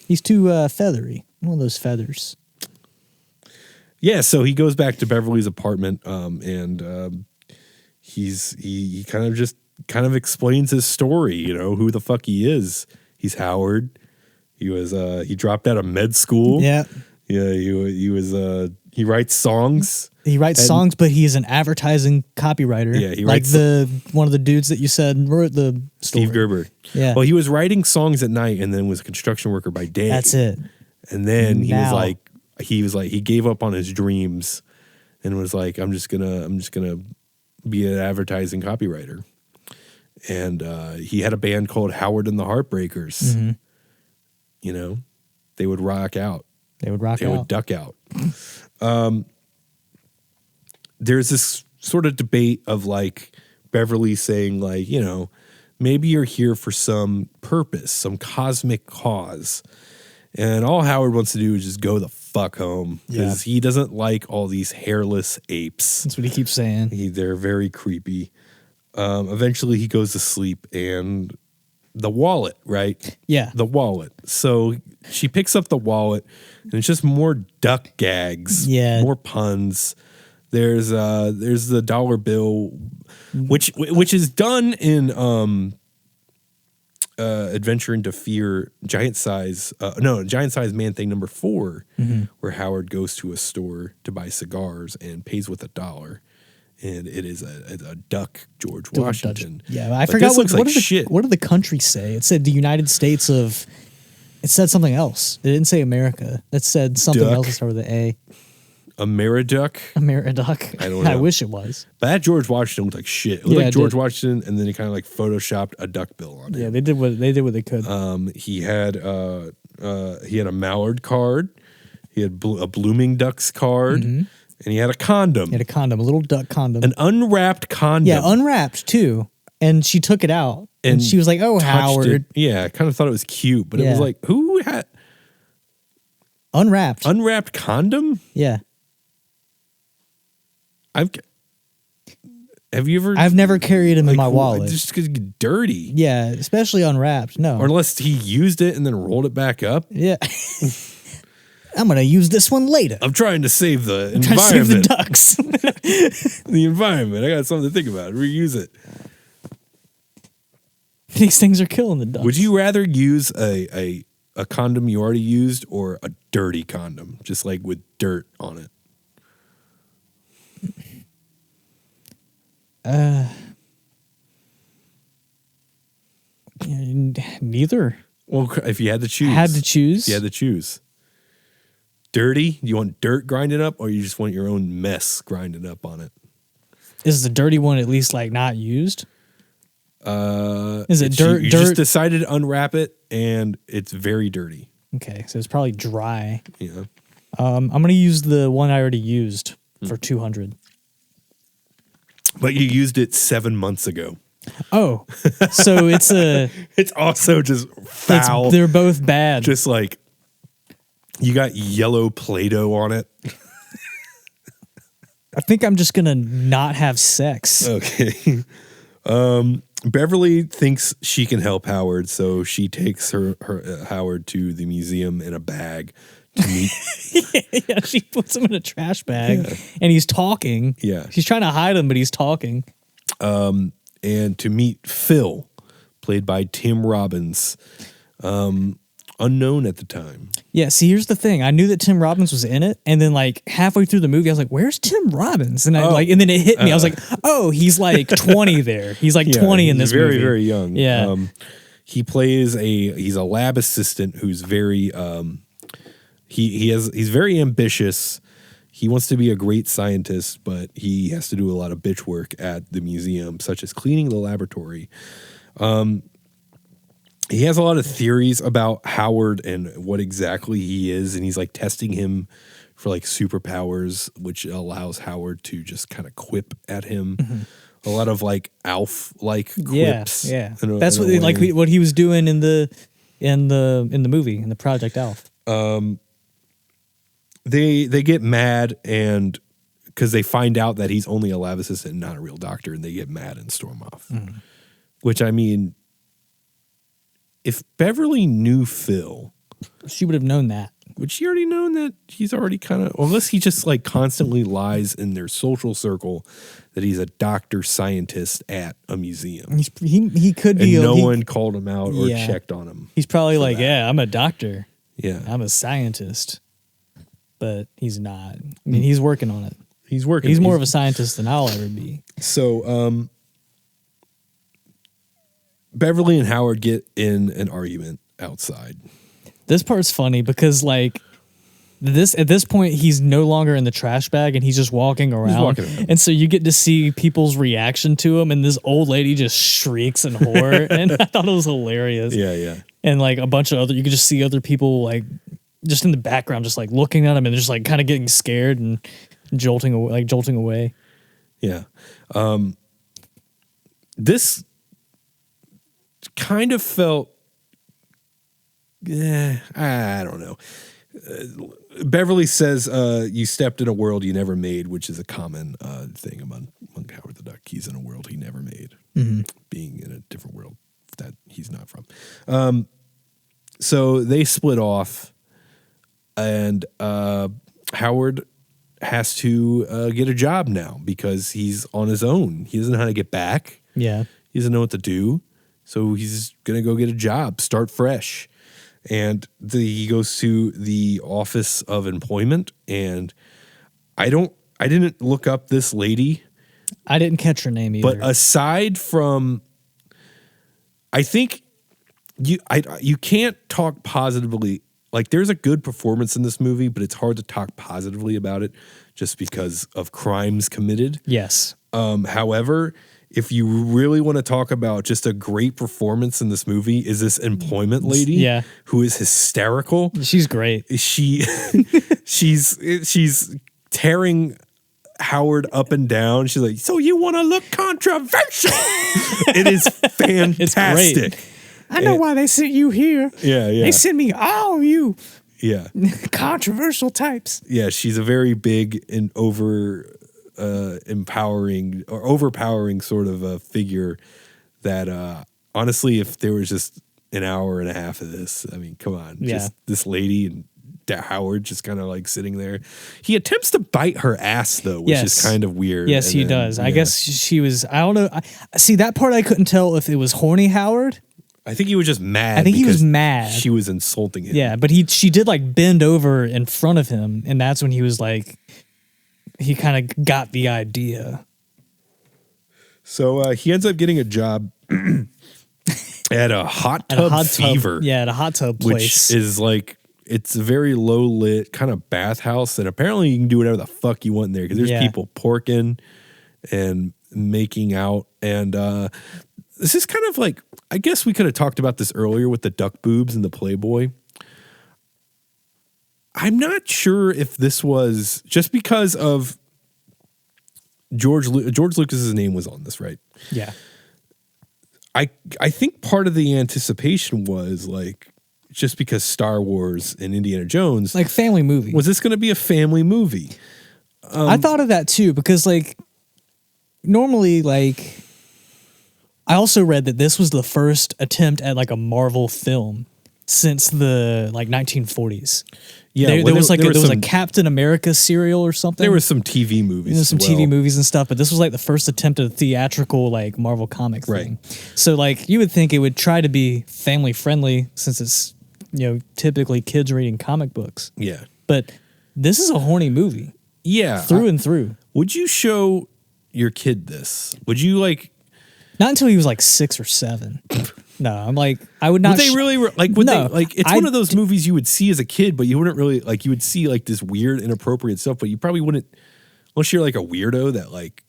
He's too feathery. One of those feathers. Yeah, so he goes back to Beverly's apartment, and he kind of explains his story. Who the fuck he is. He's Howard. He dropped out of med school. Yeah. Yeah. He writes songs. He writes songs, but he is an advertising copywriter. Yeah, he like writes one of the dudes that you said wrote the story. Steve Gerber. Yeah. Well, he was writing songs at night and then was a construction worker by day. That's it. And then he gave up on his dreams and was like, I'm just gonna be an advertising copywriter. And he had a band called Howard and the Heartbreakers. Mm-hmm. They would rock out. They would duck out. There's this sort of debate of like Beverly saying like, maybe you're here for some purpose, some cosmic cause. And all Howard wants to do is just go the fuck home because he doesn't like all these hairless apes. That's what he keeps saying. They're very creepy. Eventually he goes to sleep and the wallet, right? Yeah. The wallet. So she picks up the wallet and it's just more duck gags. Yeah. More puns. There's the dollar bill, which is done in Adventure into Fear Giant Size Man Thing number 4, where Howard goes to a store to buy cigars and pays with $1. And it is a duck George Washington. Yeah, I forgot what did the country say? It said the United States of. It said something else. It didn't say America. It said something else that started with an A. Ameriduck? Ameriduck. I don't know. I wish it was. But that George Washington looked like shit. It looked like George Washington, and then he kind of like photoshopped a duck bill on it. Yeah, they did what they could. He had a mallard card. He had a blooming ducks card. And he had a condom. He had a condom, a little duck condom. An unwrapped condom. Yeah, unwrapped too. and she took it out. And she was like, "Oh, Howard." It. Yeah, I kind of thought it was cute, but it was like, who had unwrapped condom? Yeah. Have you ever? I've never carried them in my wallet. Just because get dirty. Yeah, especially unwrapped. No. Or unless he used it and then rolled it back up. Yeah. I'm going to use this one later. I'm trying to save the environment. Trying to save the ducks. The environment. I got something to think about. Reuse it. These things are killing the ducks. Would you rather use a condom you already used or a dirty condom, just like with dirt on it? Neither. Well, if you had to choose. You had to choose. Dirty? You want dirt grinded up, or you just want your own mess grinded up on it? Is the dirty one at least like not used? Is it dirt? You dirt? just decided to unwrap it, and it's very dirty. Okay, so it's probably dry. Yeah. I'm gonna use the one I already used for 200. But you used it 7 months ago. Oh, so it's a. It's also just foul. They're both bad. Just like you got yellow Play-Doh on it. I think I'm just gonna not have sex. Okay. Beverly thinks she can help Howard, so she takes her Howard to the museum in a bag to meet. Yeah, she puts him in a trash bag, and he's talking. Yeah, she's trying to hide him, but he's talking. And to meet Phil, played by Tim Robbins, unknown at the time. Yeah, see, here's the thing. I knew that Tim Robbins was in it, and then like halfway through the movie, I was like, "Where's Tim Robbins?" And and then it hit me. I was like, "Oh, he's like 20 there. He's like 20 in this movie. Very young. Yeah, he plays he's a lab assistant who's very he's very ambitious. He wants to be a great scientist, but he has to do a lot of bitch work at the museum, such as cleaning the laboratory. He has a lot of theories about Howard and what exactly he is, and he's like testing him for like superpowers, which allows Howard to just kind of quip at him. Mm-hmm. A lot of like Alf like quips. Yeah. That's what he was doing in the movie, in the Project Alf. They get mad, and because they find out that he's only a lab assistant and not a real doctor, and they get mad and storm off. Mm-hmm. Which, I mean, if Beverly knew Phil, she would have known that. Would she already known that he's already kind of, unless he just like constantly lies in their social circle that he's a doctor scientist at a museum. He could be. And no one called him out or checked on him. He's probably like, yeah, I'm a doctor. Yeah. I'm a scientist. But he's not. I mean, he's working on it. He's working. He's more of a scientist than I'll ever be. So, Beverly and Howard get in an argument outside. This part's funny because, like, at this point, he's no longer in the trash bag and he's just walking around. And so you get to see people's reaction to him, and this old lady just shrieks in horror. And I thought it was hilarious. Yeah. And, like, a bunch of you could just see other people, like, just in the background, just, like, looking at him and just, like, kind of getting scared and jolting away. Yeah. This kind of felt, I don't know. Beverly says, you stepped in a world you never made, which is a common thing among Howard the Duck. He's in a world he never made, being in a different world that he's not from. So they split off, and Howard has to get a job now because he's on his own. He doesn't know how to get back. Yeah. He doesn't know what to do. So he's going to go get a job, start fresh. And he goes to the Office of Employment, and I didn't look up this lady. I didn't catch her name either. But aside from, I think you can't talk positively. Like, there's a good performance in this movie, but it's hard to talk positively about it just because of crimes committed. Yes. However, if you really want to talk about just a great performance in this movie, is this employment lady who is hysterical. She's great. She's tearing Howard up and down. She's like, so you want to look controversial? It is fantastic. It's great. I know why they sent you here. Yeah. They sent me all you controversial types. Yeah, she's a very big and empowering or overpowering sort of a figure that honestly, if there was just an hour and a half of this, I mean, come on. Yeah. Just this lady and Howard just kind of like sitting there. He attempts to bite her ass though, which is kind of weird. Yes, he does. I guess she was, I don't know. See, that part I couldn't tell if it was horny Howard. I think he was just mad. I think he was mad. She was insulting him. Yeah, but she did like bend over in front of him, and that's when he was like, he kind of got the idea. So he ends up getting a job at a hot tub fever. Yeah, at a hot tub place. Which is like, it's a very low lit kind of bathhouse, and apparently you can do whatever the fuck you want in there because there's people porking and making out. And this is kind of like, I guess we could have talked about this earlier with the duck boobs and the Playboy. I'm not sure if this was just because of George Lucas's name was on this, right? Yeah. I think part of the anticipation was like, just because Star Wars and Indiana Jones, like family movie. Was this going to be a family movie? I thought of that too, because like normally, like I also read that this was the first attempt at like a Marvel film since the like 1940s. Yeah, there was a Captain America serial or something. There was some TV movies. There was some TV movies and stuff, but this was like the first attempt at a theatrical like Marvel comic thing. Right. So like you would think it would try to be family friendly since it's typically kids reading comic books. Yeah. But this is a horny movie. Yeah. Through and through. Would you show your kid this? Would you like? Not until he was like 6 or 7. No, I'm like, I would not. Would they really like? Would they like? It's one of those movies you would see as a kid, but you wouldn't really like. You would see like this weird, inappropriate stuff, but you probably wouldn't, unless you're like a weirdo that like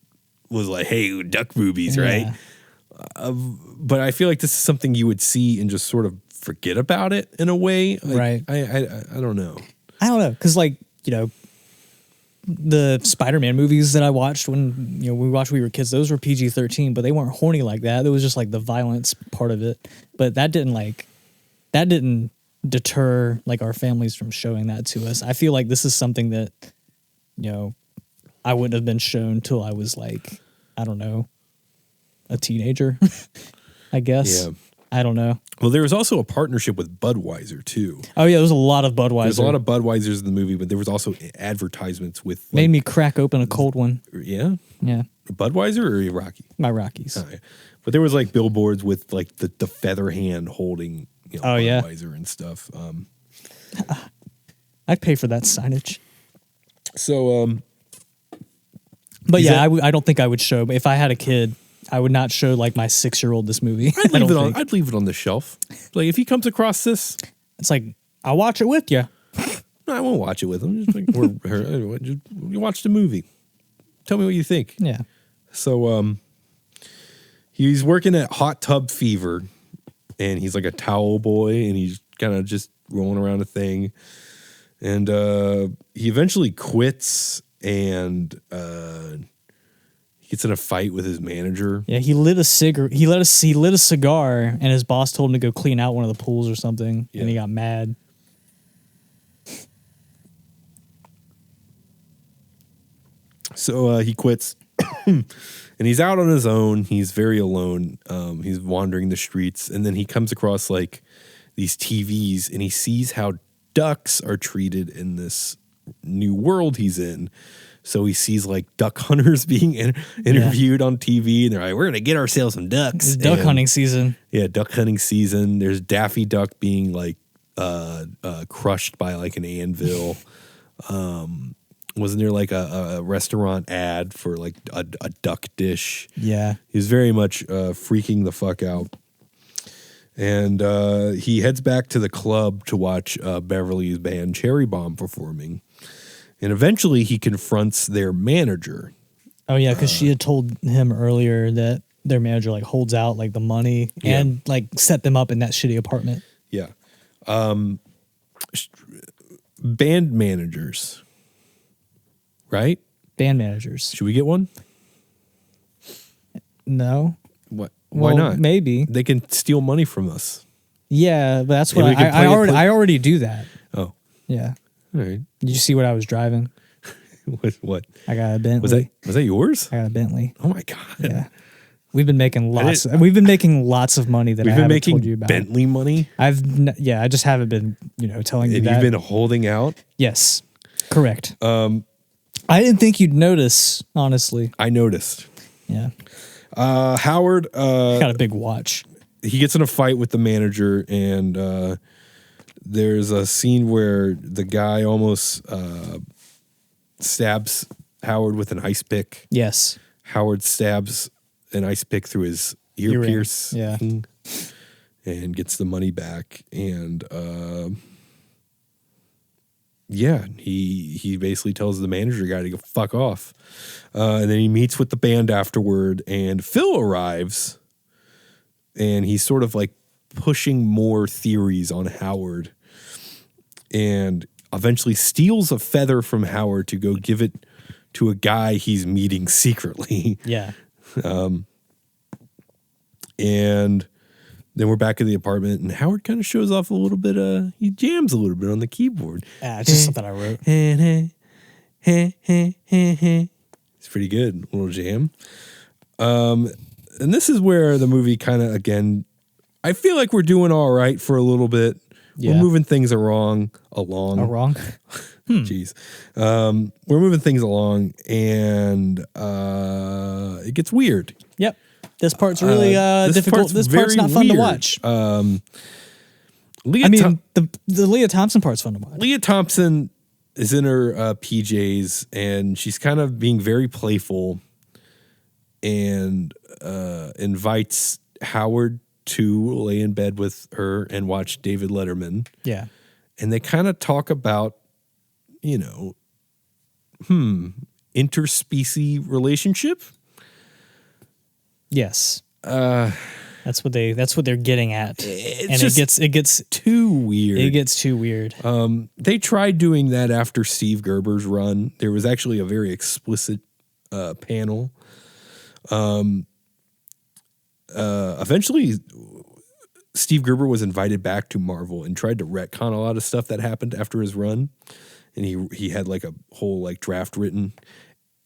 was like, "Hey, duck boobies," right? But I feel like this is something you would see and just sort of forget about it in a way. Like, right. I don't know. I don't know because like the Spider-Man movies that I watched when we watched when we were kids, those were PG-13, but they weren't horny like that. It was just like the violence part of it. But that didn't deter like our families from showing that to us. I feel like this is something that I wouldn't have been shown till I was like, I don't know, a teenager. I guess. Yeah. I don't know. Well, there was also a partnership with Budweiser too. Oh yeah, there was a lot of Budweiser. There's a lot of Budweisers in the movie, but there was also advertisements with. Made me crack open a cold one. Yeah. Yeah. Budweiser or Rocky? My Rockies. Oh, yeah. But there was like billboards with like the feather hand holding Budweiser and stuff. I'd pay for that signage. So, but yeah, I don't think I would show. But if I had a kid, I would not show like my 6-year-old this movie. I'd leave it on the shelf. Like if he comes across this, it's like I'll watch it with you. No, I won't watch it with him. Just like you watch the movie. Tell me what you think. Yeah. So he's working at Hot Tub Fever, and he's like a towel boy, and he's kind of just rolling around a thing, and he eventually quits and. Gets in a fight with his manager. Yeah, he lit a cigar. He lit a cigar, and his boss told him to go clean out one of the pools or something, and he got mad. So he quits, and he's out on his own. He's very alone. He's wandering the streets, and then he comes across like these TVs, and he sees how ducks are treated in this new world he's in. So he sees like duck hunters being interviewed on TV, and they're like, "We're gonna get ourselves some ducks." It's duck hunting season. Yeah, duck hunting season. There's Daffy Duck being like crushed by like an anvil. Wasn't there like a restaurant ad for like a duck dish? Yeah, he was very much freaking the fuck out. And he heads back to the club to watch Beverly's band Cherry Bomb performing. And eventually he confronts their manager. Oh, yeah, because she had told him earlier that their manager like holds out like the money and like set them up in that shitty apartment. Yeah. Band managers, right? band managers. Should we get one? No. What? Why Well, not? Maybe. They can steal money from us. Yeah, but that's what we can I already do that. Oh, Yeah. all right. Did you see what I was driving? What? I got a Bentley. Was that yours? I got a Bentley. Oh my god. Yeah. We've been making lots of money that I haven't told you about. Bentley money. I just haven't been, telling you And that. you've been holding out. Yes. Correct. I didn't think you'd notice, honestly. I noticed. Yeah. Howard Got a big watch. he gets in a fight with the manager, and there's a scene where the guy almost stabs Howard with an ice pick. Yes. Howard stabs an ice pick through his Earring. pierce. Yeah. And gets the money back. And yeah, he basically tells the manager guy to go fuck off. And then he meets with the band afterward, and Phil arrives, and he's sort of like pushing more theories on Howard, and eventually steals a feather from Howard to go give it to a guy he's meeting secretly. Yeah. And then we're back at the apartment, and Howard kind of shows off a little bit. He jams a little bit on the keyboard. It's just something I wrote. It's pretty good, little jam. And this is where the movie kind of, again, I feel like we're doing all right for a little bit. Yeah. We're moving things along. Wrong? Jeez. We're moving things along, and it gets weird. Yep. This part's really this difficult. part's This part's very not fun to weird. watch. The Leah Thompson part's fun to watch. Leah Thompson is in her PJs, and she's kind of being very playful, and invites Howard to lay in bed with her and watch David Letterman. Yeah. And they kind of talk about, interspecies relationship. Yes. That's what they're getting at. It gets too weird. It gets too weird. They tried doing that after Steve Gerber's run. There was actually a very explicit panel. Eventually, Steve Gerber was invited back to Marvel and tried to retcon a lot of stuff that happened after his run. And he had like a whole like draft written.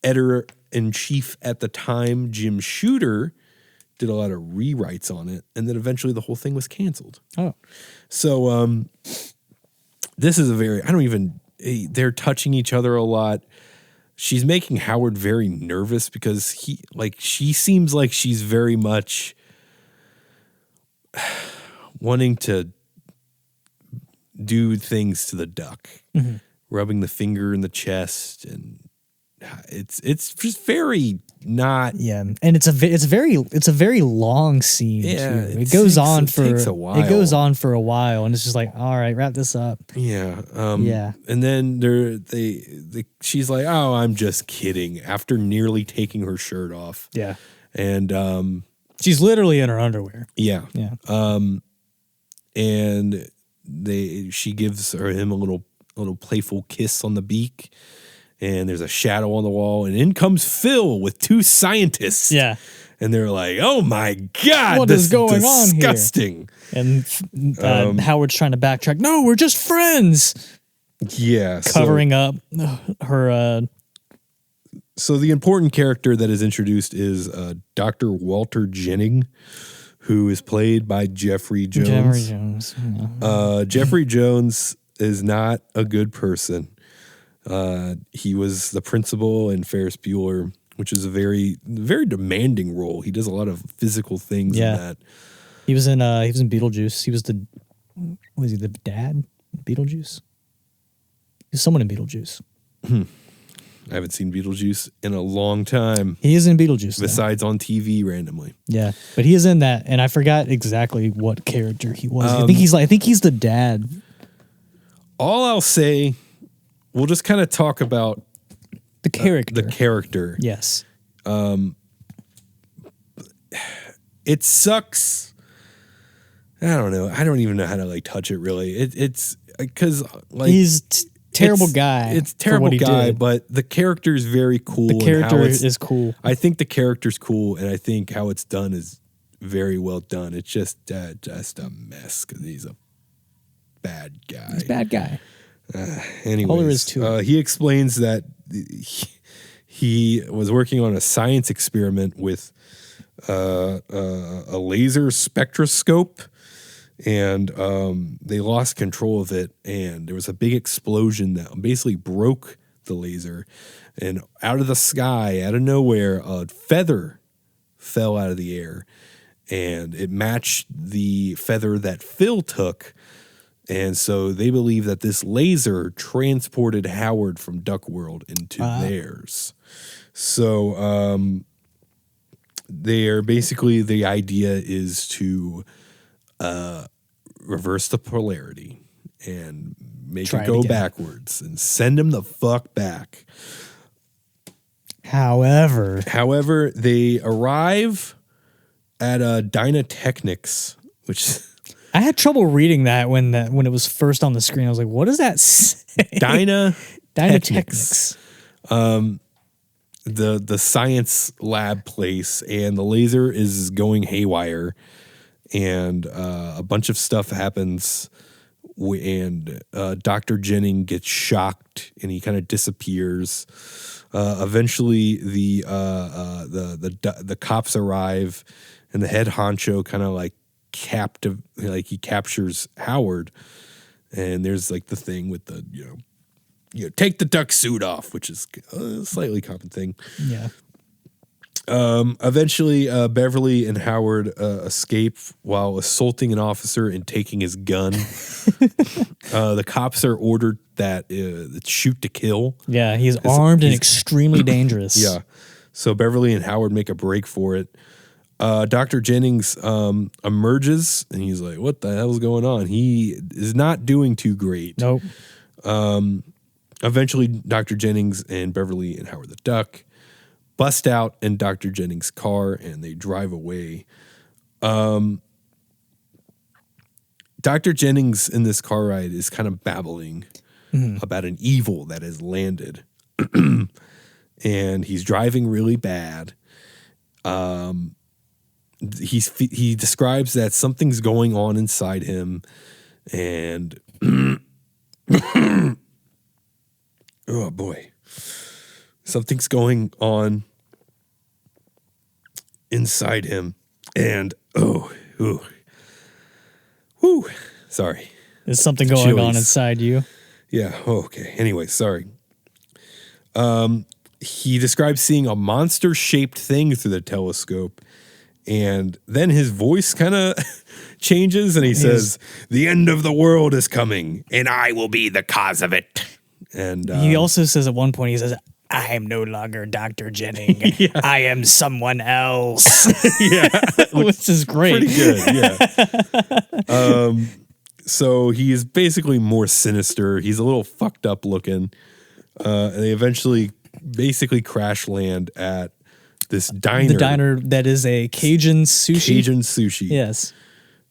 Editor-in-chief at the time, Jim Shooter, did a lot of rewrites on it. And then eventually the whole thing was canceled. Oh. So this is they're touching each other a lot. She's making Howard very nervous because she seems like she's very much wanting to do things to the duck, rubbing the finger in the chest, and it's just very not. Yeah, and it's a very long scene. Yeah, too. It goes on for takes a while. It goes on for a while, and it's just like, all right, wrap this up. Yeah, yeah. And then she's like, "Oh, I'm just kidding." After nearly taking her shirt off. Yeah, and she's literally in her underwear. Yeah, yeah. And she gives him a little playful kiss on the beak. And there's a shadow on the wall, and in comes Phil with two scientists. Yeah. And they're like, oh my God, what is going on here? Disgusting. And Howard's trying to backtrack. No, we're just friends. Yeah. Covering up her. So the important character that is introduced is Dr. Walter Jennings, who is played by Jeffrey Jones. Yeah. Jeffrey Jones is not a good person. He was the principal in Ferris Bueller, which is a very, very demanding role. He does a lot of physical things in that. He was in Beetlejuice. He was was he the dad in Beetlejuice? He was someone in Beetlejuice. I haven't seen Beetlejuice in a long time. He is in Beetlejuice. Besides on TV randomly. Yeah. But he is in that, and I forgot exactly what character he was. I think he's the dad. All I'll say, we'll just kind of talk about the character. The character. Yes. It sucks. I don't know. I don't even know how to touch it really. It's because he's terrible guy. It's for terrible what he guy, did. but the character is very cool. The character is cool. I think the character's cool, and I think how it's done is very well done. It's just a mess because he's a bad guy. He's a bad guy. Anyways, All there is to it. He explains that he was working on a science experiment with a laser spectroscope, and they lost control of it, and there was a big explosion that basically broke the laser, and out of the sky, out of nowhere, a feather fell out of the air, and it matched the feather that Phil took. And so they believe that this laser transported Howard from Duck World into theirs. So they're basically, the idea is to reverse the polarity and make it go backwards and send him the fuck back. However, they arrive at Dynatechnics, which... I had trouble reading that when it was first on the screen. I was like, what does that say? Dynatechnics. The science lab place, and the laser is going haywire, and a bunch of stuff happens, and Dr. Jennings gets shocked and he kind of disappears. Eventually the cops arrive, and the head honcho kind of like he captures Howard, and there's like the thing with the take the duck suit off, which is a slightly common thing. Yeah. Eventually Beverly and Howard escape while assaulting an officer and taking his gun. The cops are ordered that shoot to kill. Yeah, he's armed and extremely dangerous. Yeah. So Beverly and Howard make a break for it. Dr. Jennings emerges, and he's like, what the hell's going on? He is not doing too great. Nope. Eventually, Dr. Jennings and Beverly and Howard the Duck bust out in Dr. Jennings' car, and they drive away. Dr. Jennings in this car ride is kind of babbling about an evil that has landed. And he's driving really bad. He describes that something's going on inside him, and oh boy, something's going on inside him, and sorry, there's something going on inside you. Yeah. Okay. Anyway, sorry. He describes seeing a monster-shaped thing through the telescope. And then his voice kind of changes, and he says, "The end of the world is coming, and I will be the cause of it." And he also says at one point, he says, "I am no longer Dr. Jennings. Yeah. I am someone else." Yeah. Which is great. Pretty good, yeah. So he is basically more sinister. He's a little fucked up looking. And they eventually basically crash land at this diner. The diner that is a Cajun sushi. Cajun sushi. Yes.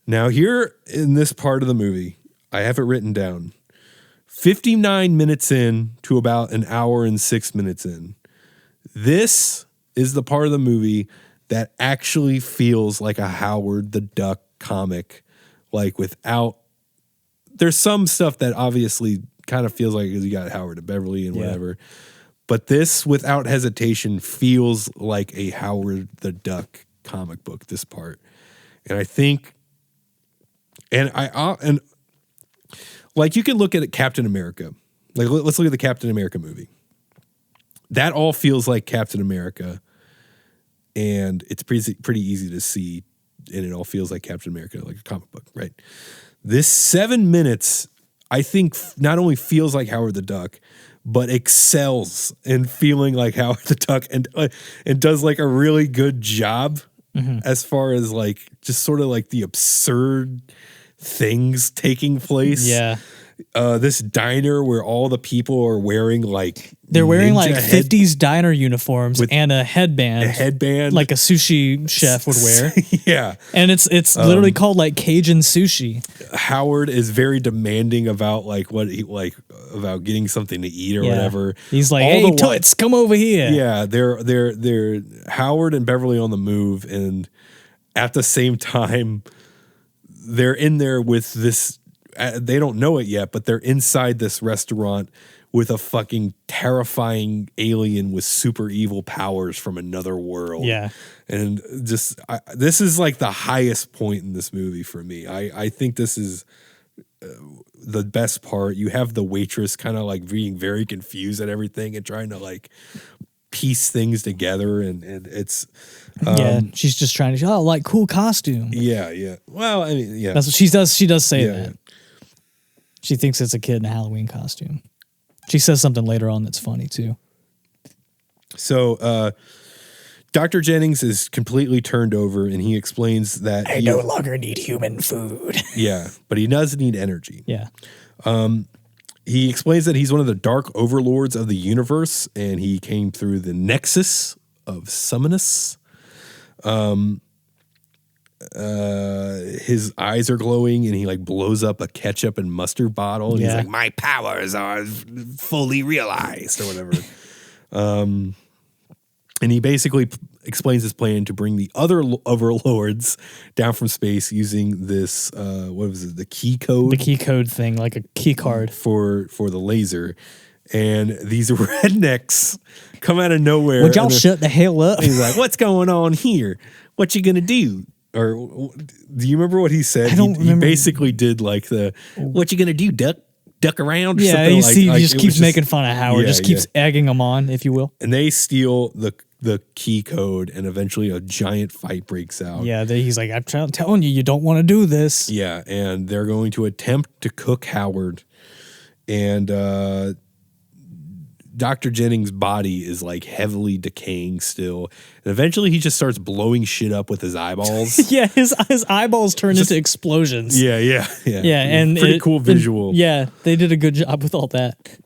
Now here in this part of the movie, I have it written down. 59 minutes in to about an hour and 6 minutes in. This is the part of the movie that actually feels like a Howard the Duck comic. Like without, there's some stuff that obviously kind of feels like you got Howard and Beverly and whatever. But this, without hesitation, feels like a Howard the Duck comic book, this part. And I think, and like you can look at Captain America. Like let's look at the Captain America movie. That all feels like Captain America, and it's pretty easy to see, and it all feels like Captain America, like a comic book, right? This 7 minutes, I think, not only feels like Howard the Duck, but excels in feeling like Howard the Duck, and does like a really good job as far as like just sort of like the absurd things taking place. Yeah. This diner where all the people are wearing like they're wearing like 50s diner uniforms and a headband like a sushi chef would wear. Yeah. And it's literally called like Cajun sushi. Howard is very demanding about like what he like about getting something to eat or Yeah. whatever. He's like, All "Hey, the while- Toots, come over here." Yeah, they're Howard and Beverly on the move, and at the same time, they're in there with this. They don't know it yet, but they're inside this restaurant with a fucking terrifying alien with super evil powers from another world. Yeah. And just this is like the highest point in this movie for me. I think this is the best part. You have the waitress kind of like being very confused at everything and trying to like piece things together, and it's Yeah, she's just trying to, like, cool costume. yeah. Well, I mean, yeah. That's what she does. She does say Yeah, that. yeah. She thinks it's a kid in a Halloween costume. She says something later on that's funny too. So Dr. Jennings is completely turned over, and he explains that I no longer need human food. yeah, but he does need energy. Yeah. He explains that he's one of the dark overlords of the universe, and he came through the nexus of Summonus. His eyes are glowing, and he like blows up a ketchup and mustard bottle, and he's Yeah. like, "My powers are fully realized," or whatever. And he basically explains his plan to bring the other overlords down from space using this what was it, the key code? The key code thing, like a key card. for the laser. And these rednecks come out of nowhere. Would y'all and shut the hell up? he's like, "What's going on here? What you gonna do?" Or do you remember what he said? I don't he remember. basically did like the "What you gonna do? Duck around?" Or Yeah, something you like, see, he like, just it keeps was making fun of Howard, Yeah, just keeps egging him on, if you will. And they steal the key code, and eventually a giant fight breaks out. Yeah, he's like, I'm telling you, you don't want to do this. Yeah, and they're going to attempt to cook Howard, and Dr. Jennings' body is like heavily decaying still, and eventually he just starts blowing shit up with his eyeballs. Yeah, his eyeballs turn into explosions. Yeah. Yeah, and pretty cool visual. Yeah, they did a good job with all that.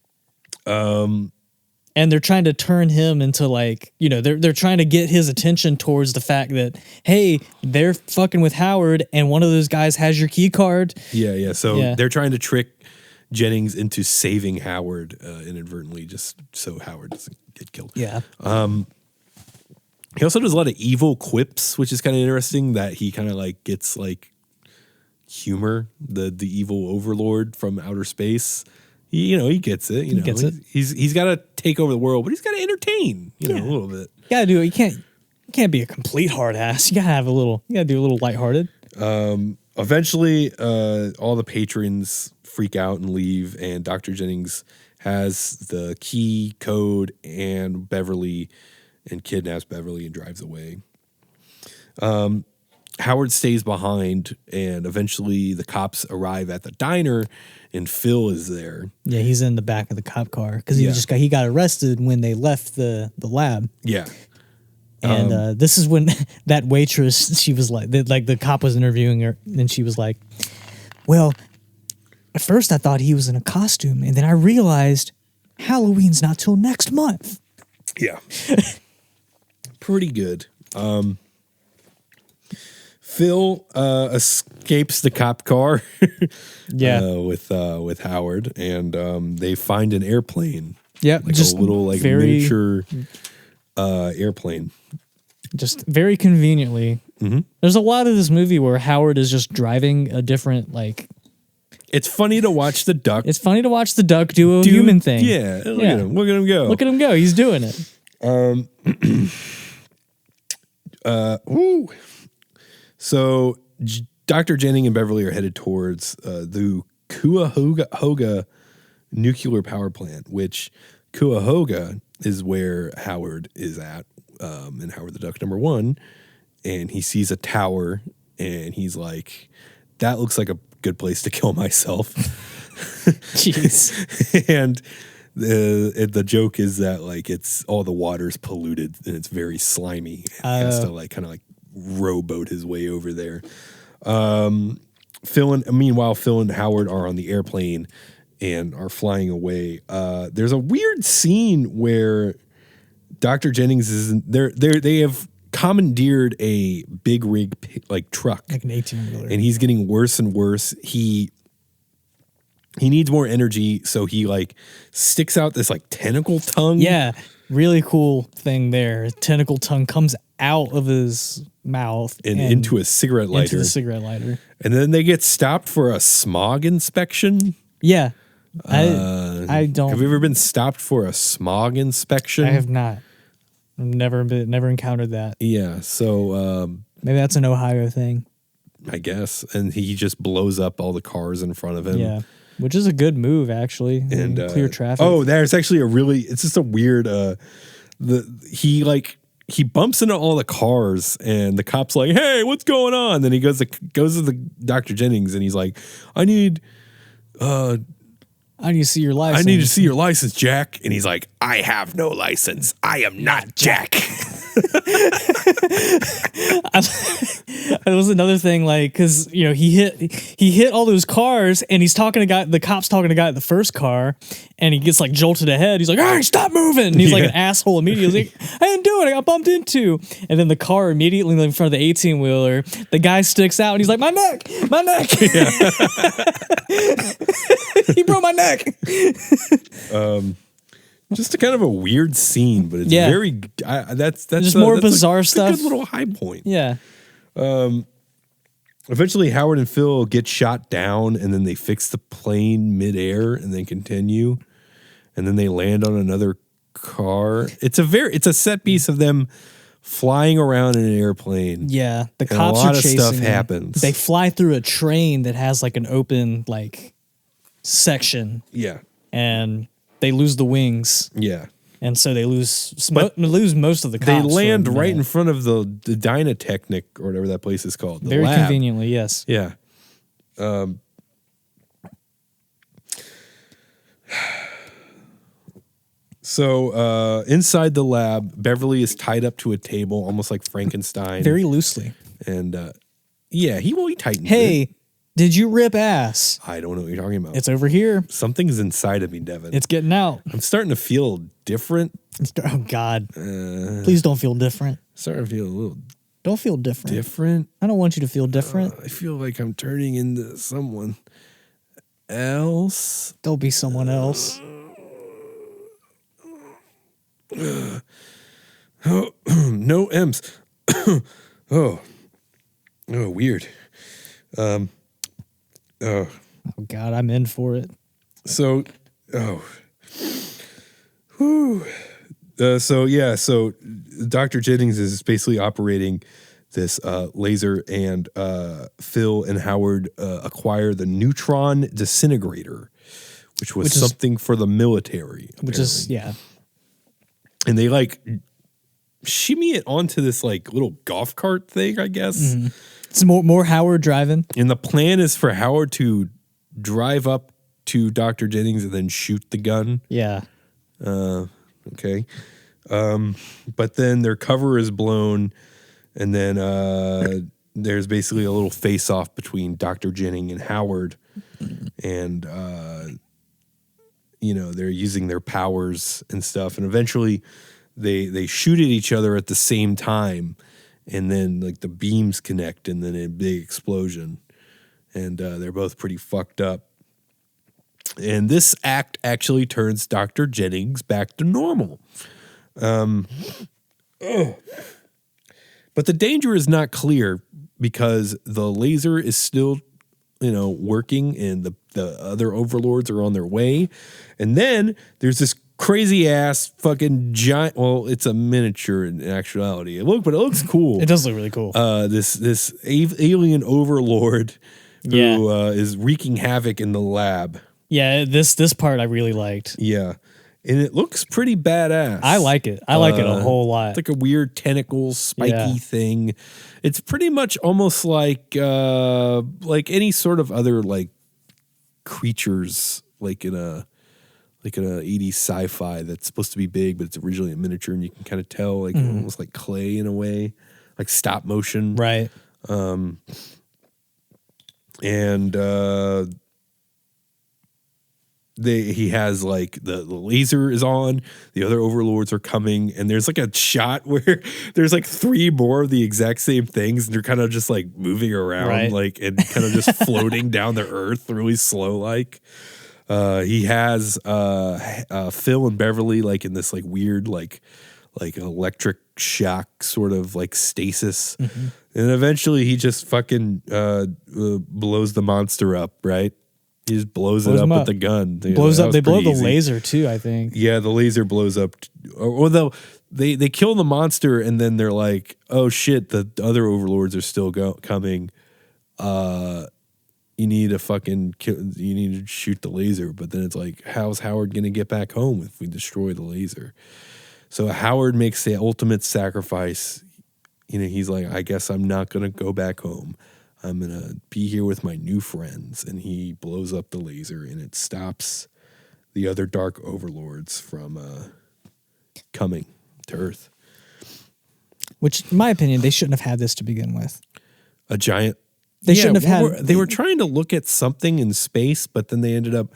And they're trying to turn him into like, they're trying to get his attention towards the fact that, hey, they're fucking with Howard, and one of those guys has your key card. Yeah. So Yeah. they're trying to trick Jennings into saving Howard inadvertently, just so Howard doesn't get killed. Yeah. He also does a lot of evil quips, which is kind of interesting. That he kind of like gets like humor, the evil overlord from outer space. He gets it. He gets it. He's got to take over the world, but he's got to entertain. A little bit. You gotta do it. You can't be a complete hard ass. You gotta do a little lighthearted. Eventually, all the patrons freak out and leave, and Dr. Jennings has the key code and Beverly, and kidnaps Beverly and drives away. Howard stays behind, and eventually the cops arrive at the diner, and Phil is there. Yeah, he's in the back of the cop car because he got arrested when they left the lab. Yeah. And this is when that waitress, she was like the cop was interviewing her, and she was like, "Well, at first I thought he was in a costume, and then I realized Halloween's not till next month." Yeah. Pretty good. Phil escapes the cop car with Howard, and they find an airplane. Yeah, like just a little like miniature airplane. Just very conveniently. Mm-hmm. There's a lot of this movie where Howard is just driving a different It's funny to watch the duck. It's funny to watch the duck do a human thing. Yeah, look at him. Look at him go. Look at him go. He's doing it. Woo. So Dr. Jennings and Beverly are headed towards the Cuyahoga nuclear power plant, which Cuyahoga is where Howard is at, and Howard the Duck #1, and he sees a tower, and he's like, "That looks like a good place to kill myself." Jeez. And the joke is that like it's all the water's polluted and it's very slimy. And he has to like kind of like rowboat his way over there. Meanwhile, Phil and Howard are on the airplane and are flying away. There's a weird scene where Dr. Jennings is they have commandeered a big rig like truck, Like an 18-wheeler. and he's getting worse and worse. he needs more energy, so he like sticks out this like tentacle tongue. Yeah, really cool thing there. Tentacle tongue comes out of his mouth and into a cigarette lighter. Into the cigarette lighter. And then they get stopped for a smog inspection. Yeah. I don't. Have you ever been stopped for a smog inspection? I have not. Never encountered that. Yeah, so maybe that's an Ohio thing. I guess. And he just blows up all the cars in front of him. Yeah, which is a good move actually. And clear traffic. Oh, there's actually it's just a weird. He bumps into all the cars, and the cop's like, "Hey, what's going on?" Then he goes to the Dr. Jennings, and he's like, "I need to see your license. I need to see your license, Jack." And he's like, "I have no license. I am not Jack." It was another thing, like, because he hit all those cars, and he's talking to the cop's talking to guy at the first car, and he gets like jolted ahead. He's like, "Hey, stop moving!" And he's like an asshole immediately. He's like, "I didn't do it. I got bumped into." And then the car immediately in front of the 18-wheeler, the guy sticks out, and he's like, "My neck, my neck." He broke my neck. Just a kind of a weird scene, but it's very. That's just more bizarre stuff. A good little high point. Yeah. Eventually, Howard and Phil get shot down, and then they fix the plane midair, and then continue, and then they land on another car. It's a set piece of them flying around in an airplane. Yeah, the cops a lot are of chasing stuff them. happens. They fly through a train that has like an open like section. Yeah, and they lose the wings. Yeah. And so they lose most of the cops. They land right in front of the Dynatechnic or whatever that place is called. Very lab. Conveniently, yes. Yeah. So inside the lab, Beverly is tied up to a table, almost like Frankenstein. Very loosely. And he tightens it. Hey, did you rip ass? I don't know what you're talking about. It's over here. Something's inside of me, Devin. It's getting out. I'm starting to feel different. Oh, God. Please don't feel different. Starting to feel a little... Don't feel different. Different? I don't want you to feel different. I feel like I'm turning into someone else. Don't be someone else. No M's. Oh, weird. Oh God, I'm in for it. So, so Dr. Jennings is basically operating this laser, and Phil and Howard acquire the neutron disintegrator, which was something for the military. Apparently. And they like shimmy it onto this like little golf cart thing, I guess. Mm-hmm. It's more Howard driving. And the plan is for Howard to drive up to Dr. Jennings and then shoot the gun. Yeah. Okay. But then their cover is blown, and then there's basically a little face-off between Dr. Jennings and Howard. And, they're using their powers and stuff. And eventually they shoot at each other at the same time. And then like the beams connect, and then a big explosion. And they're both pretty fucked up. And this act actually turns Dr. Jennings back to normal. But the danger is not clear because the laser is still, working, and the other overlords are on their way. And then there's this crazy ass fucking giant. Well, it's a miniature in actuality. It looks cool. It does look really cool. This alien overlord who is wreaking havoc in the lab. Yeah, this part I really liked. Yeah. And it looks pretty badass. I like it. I like it a whole lot. It's like a weird tentacle, spiky thing. It's pretty much almost like any sort of other like creatures, like in a 80s sci-fi that's supposed to be big, but it's originally a miniature, and you can kind of tell like almost like clay in a way, like stop motion. Right. He has like the laser is on, the other overlords are coming, and there's like a shot where there's like three more of the exact same things, and they're kind of just like moving around, like, and kind of just floating down the earth really slow, like. He has Phil and Beverly like in this like weird like electric shock sort of like stasis, and eventually he just fucking blows the monster up. Right, he just blows it up with the gun. Blows up. They blow the laser too, I think. Yeah, the laser blows up. Although they kill the monster, and then they're like, "Oh shit, the other overlords are still coming." You need to fucking you need to shoot the laser. But then it's like, how's Howard gonna get back home if we destroy the laser? So Howard makes the ultimate sacrifice. He's like, I guess I'm not gonna go back home. I'm gonna be here with my new friends. And he blows up the laser, and it stops the other dark overlords from coming to Earth. Which, in my opinion, they shouldn't have had this to begin with. A giant. They shouldn't have had. They were trying to look at something in space, but then they ended up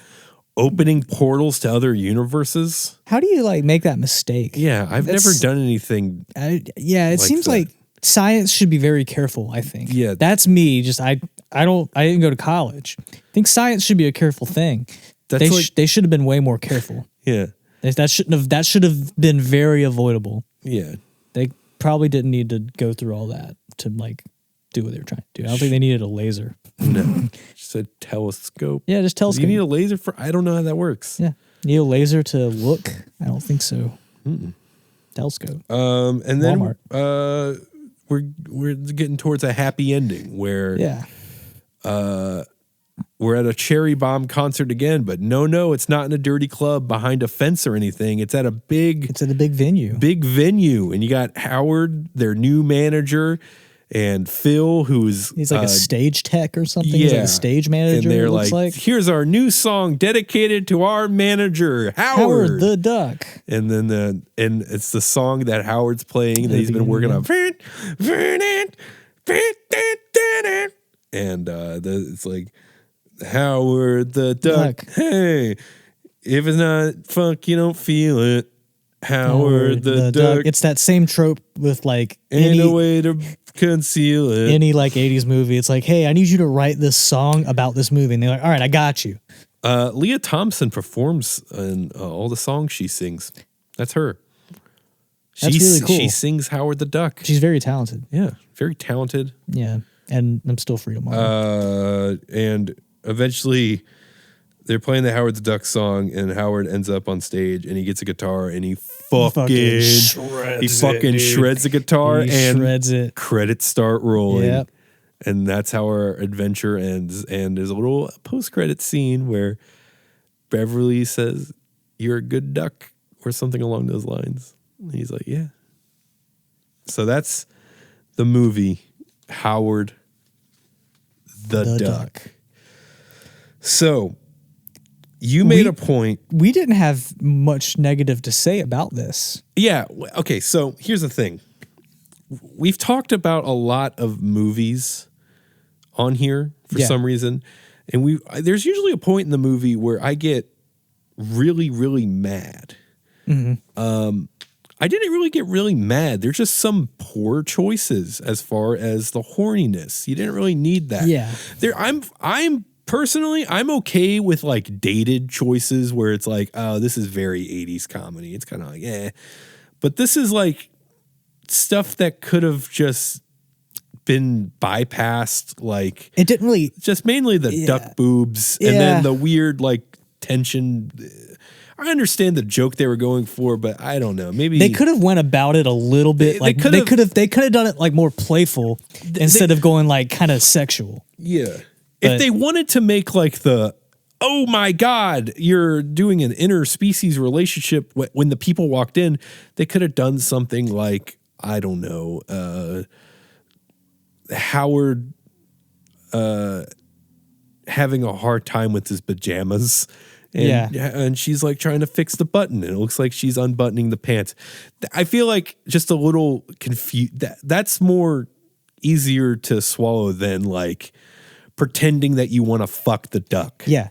opening portals to other universes. How do you like make that mistake? Yeah, I've never done anything. It seems like science should be very careful. I think. Yeah, that's me. Just I didn't go to college. I think science should be a careful thing. They should have been way more careful. Yeah, that should have been very avoidable. Yeah, they probably didn't need to go through all that to like do what they were trying to do. I don't think they needed a laser. No, just a telescope. Yeah, just telescope. You need a laser for? I don't know how that works. Yeah, you need a laser to look? I don't think so. Telescope. And then Walmart. We're getting towards a happy ending where we're at a Cherry Bomb concert again, but no, it's not in a dirty club behind a fence or anything. It's at a big venue. Big venue, and you got Howard, their new manager, and Phil, he's like a stage tech or something. Yeah. He's like a stage manager. And they're like, here's our new song dedicated to our manager, Howard the Duck. And then it's the song that Howard's playing that he's been working on. And it's like, Howard the Duck. Hey, if it's not funk, you don't feel it. Howard the Duck. It's that same trope with like ain't no way to conceal it. Any like 80s movie. It's like, hey, I need you to write this song about this movie. And they're like, all right, I got you. Leah Thompson performs in all the songs she sings. That's her. That's really cool. She sings Howard the Duck. She's very talented. Yeah, very talented. Yeah, and I'm still free tomorrow. And eventually they're playing the Howard the Duck song, and Howard ends up on stage, and he gets a guitar, and he fucking shreds the guitar, and shreds it. Credits start rolling. Yep. And that's how our adventure ends. And there's a little post-credit scene where Beverly says, "You're a good duck," or something along those lines. And he's like, yeah. So that's the movie, Howard the Duck. So you made a point. We didn't have much negative to say about this. Yeah. Okay. So here's the thing. We've talked about a lot of movies on here for some reason. And there's usually a point in the movie where I get really, really mad. Mm-hmm. I didn't really get really mad. There's just some poor choices as far as the horniness. You didn't really need that. Yeah. I'm personally, I'm okay with like dated choices where it's like, oh, this is very 80s comedy. It's kind of like, eh. But this is like stuff that could have just been bypassed. Like, it didn't really. Just mainly the duck boobs and then the weird like tension. I understand the joke they were going for, but I don't know. Maybe they could have went about it a little bit. They could have done it like more playful instead of going like kind of sexual. Yeah. If they wanted to make like oh my God, you're doing an interspecies relationship when the people walked in, they could have done something like, I don't know, Howard having a hard time with his pajamas. And she's like trying to fix the button, and it looks like she's unbuttoning the pants. I feel like just a little confused. That's more easier to swallow than like pretending that you want to fuck the duck. Yeah.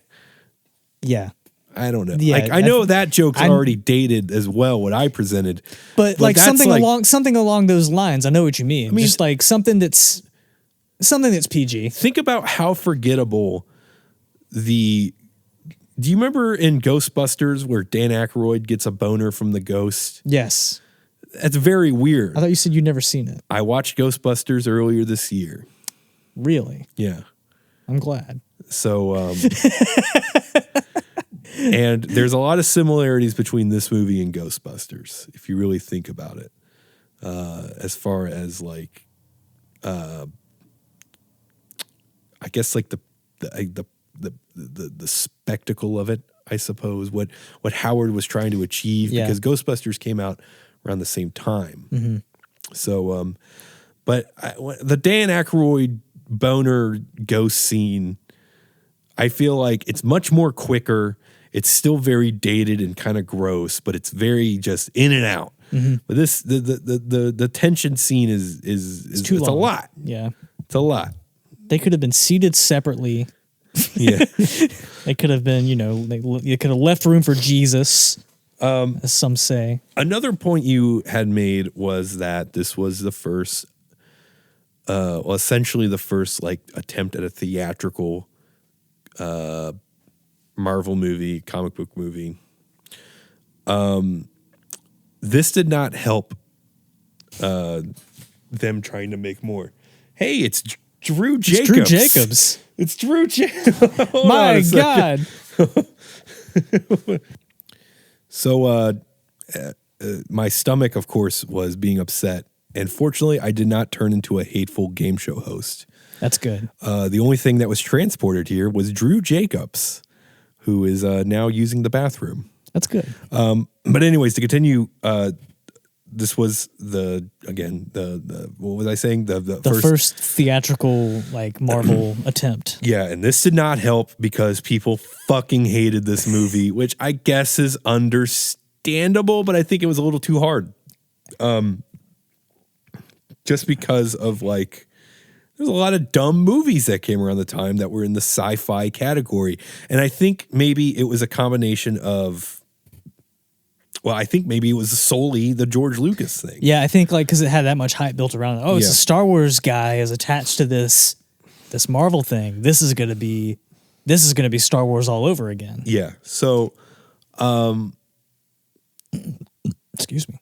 Yeah. I don't know. Yeah, like I know that joke's already dated as well, what I presented. But like something along those lines. I know what you mean. I mean, just like something that's PG. Think about how forgettable the Do you remember in Ghostbusters where Dan Aykroyd gets a boner from the ghost? Yes. That's very weird. I thought you said you'd never seen it. I watched Ghostbusters earlier this year. Really? Yeah. I'm glad. So, and there's a lot of similarities between this movie and Ghostbusters, if you really think about it. As far as like, I guess like the spectacle of it, I suppose, what Howard was trying to achieve, because Ghostbusters came out around the same time. Mm-hmm. So, but the Dan Aykroyd boner ghost scene, I feel like it's much more quicker. It's still very dated and kind of gross, but it's very just in and out. Mm-hmm. But this the tension scene is it's a lot. Yeah, it's a lot. They could have been seated separately. Yeah, they could have been. You could have left room for Jesus, as some say. Another point you had made was that this was the first, essentially the first like attempt at a theatrical Marvel movie, comic book movie. This did not help them trying to make more. Hey, it's Drew Jacobs. Drew Jacobs. It's Drew Jacobs. My God. So my stomach, of course, was being upset. And fortunately, I did not turn into a hateful game show host. That's good. The only thing that was transported here was Drew Jacobs, who is now using the bathroom. That's good. But anyways, to continue, this was the what was I saying? The first theatrical like Marvel attempt. Yeah, and this did not help because people fucking hated this movie, which I guess is understandable, but I think it was a little too hard. Just because of like, there's a lot of dumb movies that came around the time that were in the sci-fi category. And I think maybe it was a combination of, well, I think maybe it was solely the George Lucas thing. Yeah, I think like because it had that much hype built around it. Oh, it's a Star Wars guy is attached to this Marvel thing. This is gonna be Star Wars all over again. Yeah. So, excuse me.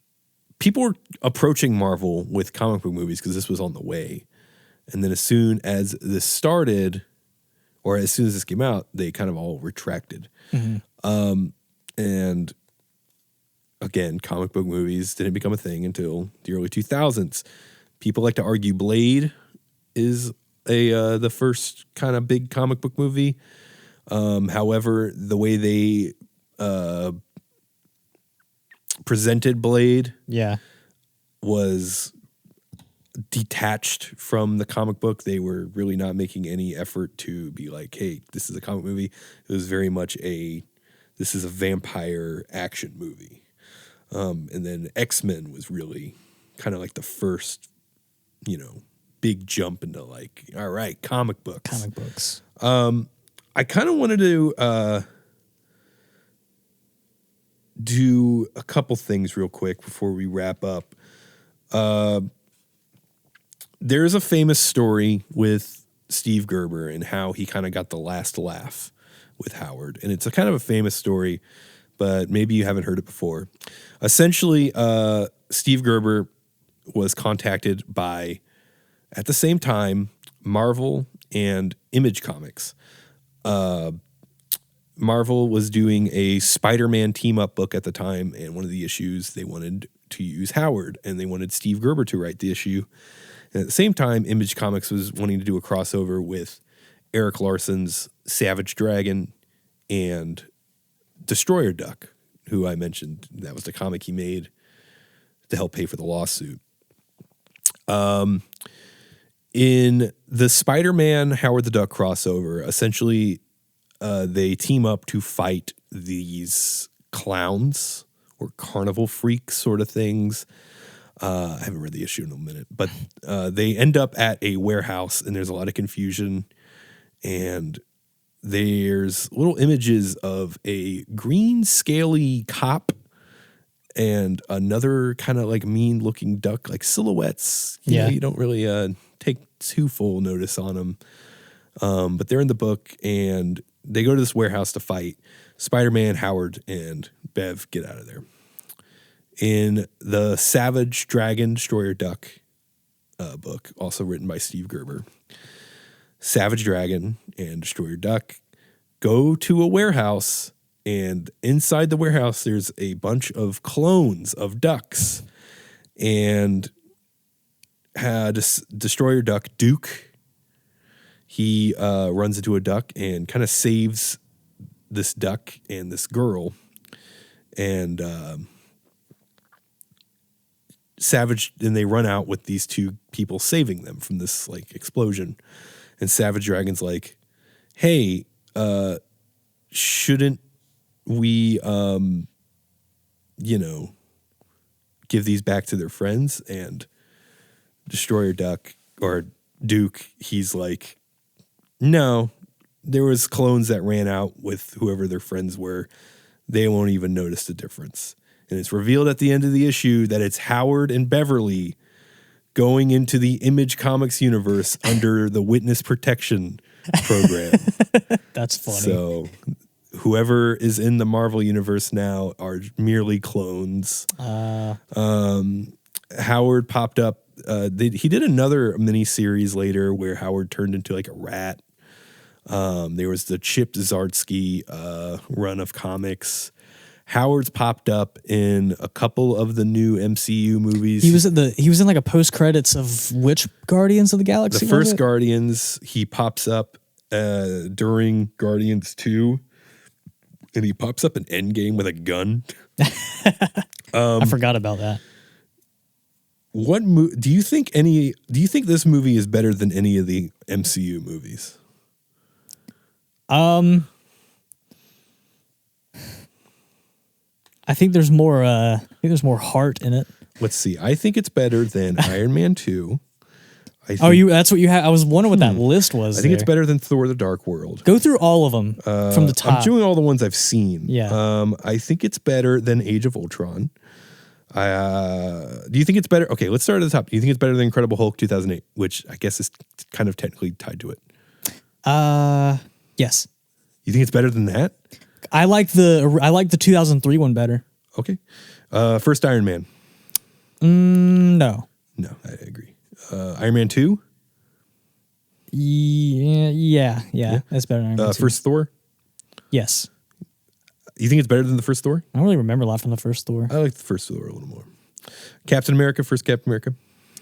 People were approaching Marvel with comic book movies because this was on the way. And then as soon as this started, or as soon as this came out, they kind of all retracted. Mm-hmm. And again, comic book movies didn't become a thing until the early 2000s. People like to argue Blade is the first kind of big comic book movie. However, the way they presented Blade was detached from the comic book. They were really not making any effort to be like, hey, this is a comic movie. It was very much this is a vampire action movie. And then X-Men was really kind of like the first, big jump into like, all right, comic books. Comic books. I kind of wanted to do a couple things real quick before we wrap up. There's a famous story with Steve Gerber and how he kind of got the last laugh with Howard. And it's a kind of a famous story, but maybe you haven't heard it before. Essentially, Steve Gerber was contacted by, at the same time, Marvel and Image Comics. Marvel was doing a Spider-Man team-up book at the time, and one of the issues they wanted to use Howard, and they wanted Steve Gerber to write the issue. And at the same time, Image Comics was wanting to do a crossover with Eric Larson's Savage Dragon and Destroyer Duck, who I mentioned. That was the comic he made to help pay for the lawsuit. In the Spider-Man Howard the Duck crossover, essentially they team up to fight these clowns or carnival freaks sort of things. I haven't read the issue in a minute, but they end up at a warehouse and there's a lot of confusion, and there's little images of a green scaly cop and another kind of like mean looking duck, like silhouettes. You don't really take too full notice on them. But they're in the book, and they go to this warehouse to fight. Spider-Man, Howard, and Bev get out of there. In the Savage Dragon Destroyer Duck book, also written by Steve Gerber, Savage Dragon and Destroyer Duck go to a warehouse, and inside the warehouse there's a bunch of clones of ducks. And Destroyer Duck, Duke, he runs into a duck and kind of saves this duck and this girl. And Savage, and they run out with these two people saving them from this like explosion. And Savage Dragon's like, hey, shouldn't we, give these back to their friends? And Destroyer Duck, or Duke, he's like, no, there was clones that ran out with whoever their friends were. They won't even notice the difference. And it's revealed at the end of the issue that it's Howard and Beverly going into the Image Comics universe under the Witness Protection Program. That's funny. So whoever is in the Marvel universe now are merely clones. Howard popped up. He did another mini series later where Howard turned into like a rat. There was the Chip Zdarsky run of comics. Howard's popped up in a couple of the new MCU movies. He was in like a post credits of which Guardians of the Galaxy? The first Guardians. He pops up during Guardians 2, and he pops up in Endgame with a gun. I forgot about that. Do you think this movie is better than any of the MCU movies? I think there's more heart in it. Let's see. I think it's better than Iron Man 2. That's what you had. I was wondering what that list was. I think it's better than Thor: The Dark World. Go through all of them from the top. I'm doing all the ones I've seen. Yeah. I think it's better than Age of Ultron. Do you think it's better? Okay, let's start at the top. Do you think it's better than Incredible Hulk 2008, which I guess is kind of technically tied to it? Yes. You think it's better than that? I like the 2003 one better. Okay. First Iron Man. No. No, I agree. Iron Man 2? Yeah. That's better than Iron Man 2. First Thor? Yes. You think it's better than the first Thor? I don't really remember a lot from the first Thor. I like the first Thor a little more. Captain America, first Captain America?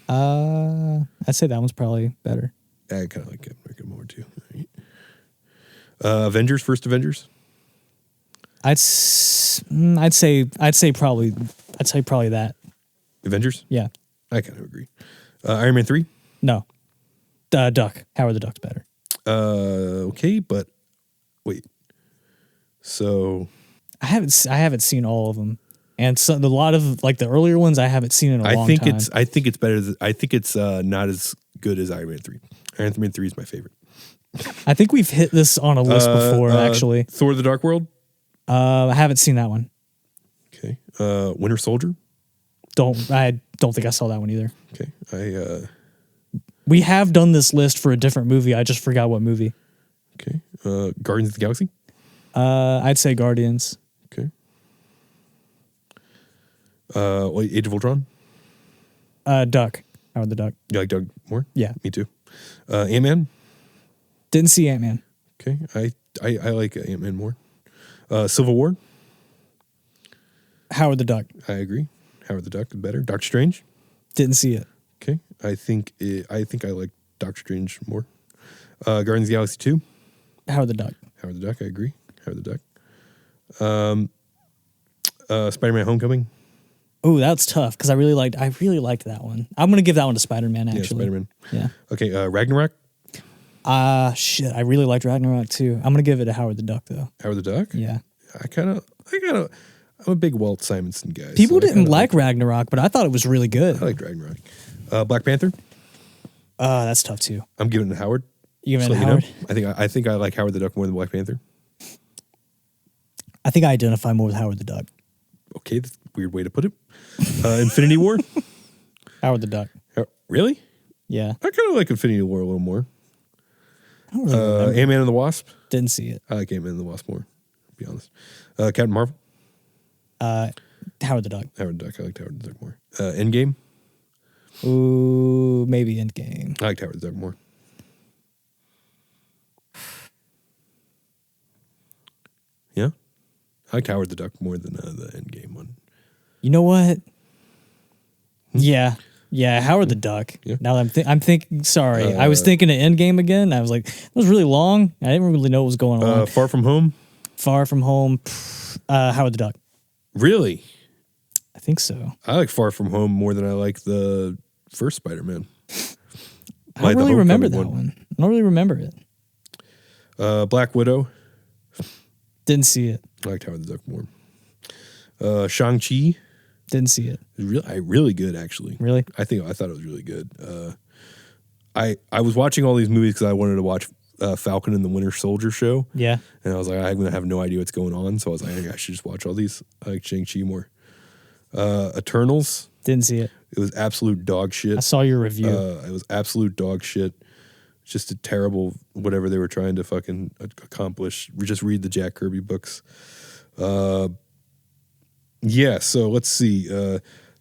I'd say that one's probably better. I kind of like Captain America more too. Right. Avengers, first Avengers? I'd say probably that. Avengers? Yeah. I kind of agree. Iron Man 3? No. Duck. Howard the Duck's better. Okay, but wait. So I haven't seen all of them, and a lot of like the earlier ones I haven't seen in a long time. I think it's better. I think it's not as good as Iron Man 3. Iron Man 3 is my favorite. I think we've hit this on a list before, actually. Thor: The Dark World? I haven't seen that one. Okay. Winter Soldier? I don't think I saw that one either. Okay. We have done this list for a different movie. I just forgot what movie. Okay. Guardians of the Galaxy? I'd say Guardians. Okay. Age of Ultron? Duck. Howard the Duck. You like Doug more? Yeah. Me too. Ant-Man? Didn't see Ant-Man. Okay. I like Ant-Man more. Civil War? Howard the Duck. I agree. Howard the Duck is better. Doctor Strange? Didn't see it. Okay. I think I like Doctor Strange more. Guardians of the Galaxy 2? Howard the Duck. Howard the Duck, I agree. Howard the Duck. Spider-Man Homecoming? Oh, that's tough because I really liked that one. I'm gonna give that one to Spider-Man actually. Yeah, Spider-Man. Yeah. Okay, Ragnarok? Shit, I really liked Ragnarok too. I'm gonna give it to Howard the Duck though. Howard the Duck? Yeah. I'm a big Walt Simonson guy. People didn't like Ragnarok, but I thought it was really good. I liked Ragnarok. Black Panther? That's tough too. I'm giving it to Howard. You giving it to Howard? I think I like Howard the Duck more than Black Panther. I think I identify more with Howard the Duck. Okay, that's a weird way to put it. Infinity War? Howard the Duck. Really? Yeah. I kind of like Infinity War a little more. I don't really remember. Ant-Man and the Wasp? Didn't see it. I like Ant-Man and the Wasp more, to be honest. Captain Marvel? Howard the Duck. Howard the Duck. I liked Howard the Duck more. Endgame? Ooh, maybe Endgame. I liked Howard the Duck more. Yeah? I liked Howard the Duck more than the Endgame one. You know what? Yeah. Yeah, Howard the Duck. Yeah. Now that I'm thinking, sorry. I was thinking of Endgame again. I was like, it was really long. I didn't really know what was going on. Far From Home? Far From Home. Howard the Duck. Really? I think so. I like Far From Home more than I like the first Spider-Man. I don't really remember that one. I don't really remember it. Black Widow. Didn't see it. I liked Howard the Duck more. Shang-Chi. Didn't see it. Really good, actually. Really? I thought it was really good. I was watching all these movies because I wanted to watch Falcon and the Winter Soldier show. Yeah. And I was like, I'm gonna have no idea what's going on, so I was like, I should just watch all these. I like Shang-Chi more. Eternals. Didn't see it. It was absolute dog shit. I saw your review. It was absolute dog shit. Just a terrible whatever they were trying to fucking accomplish. Just read the Jack Kirby books. Yeah, so let's see.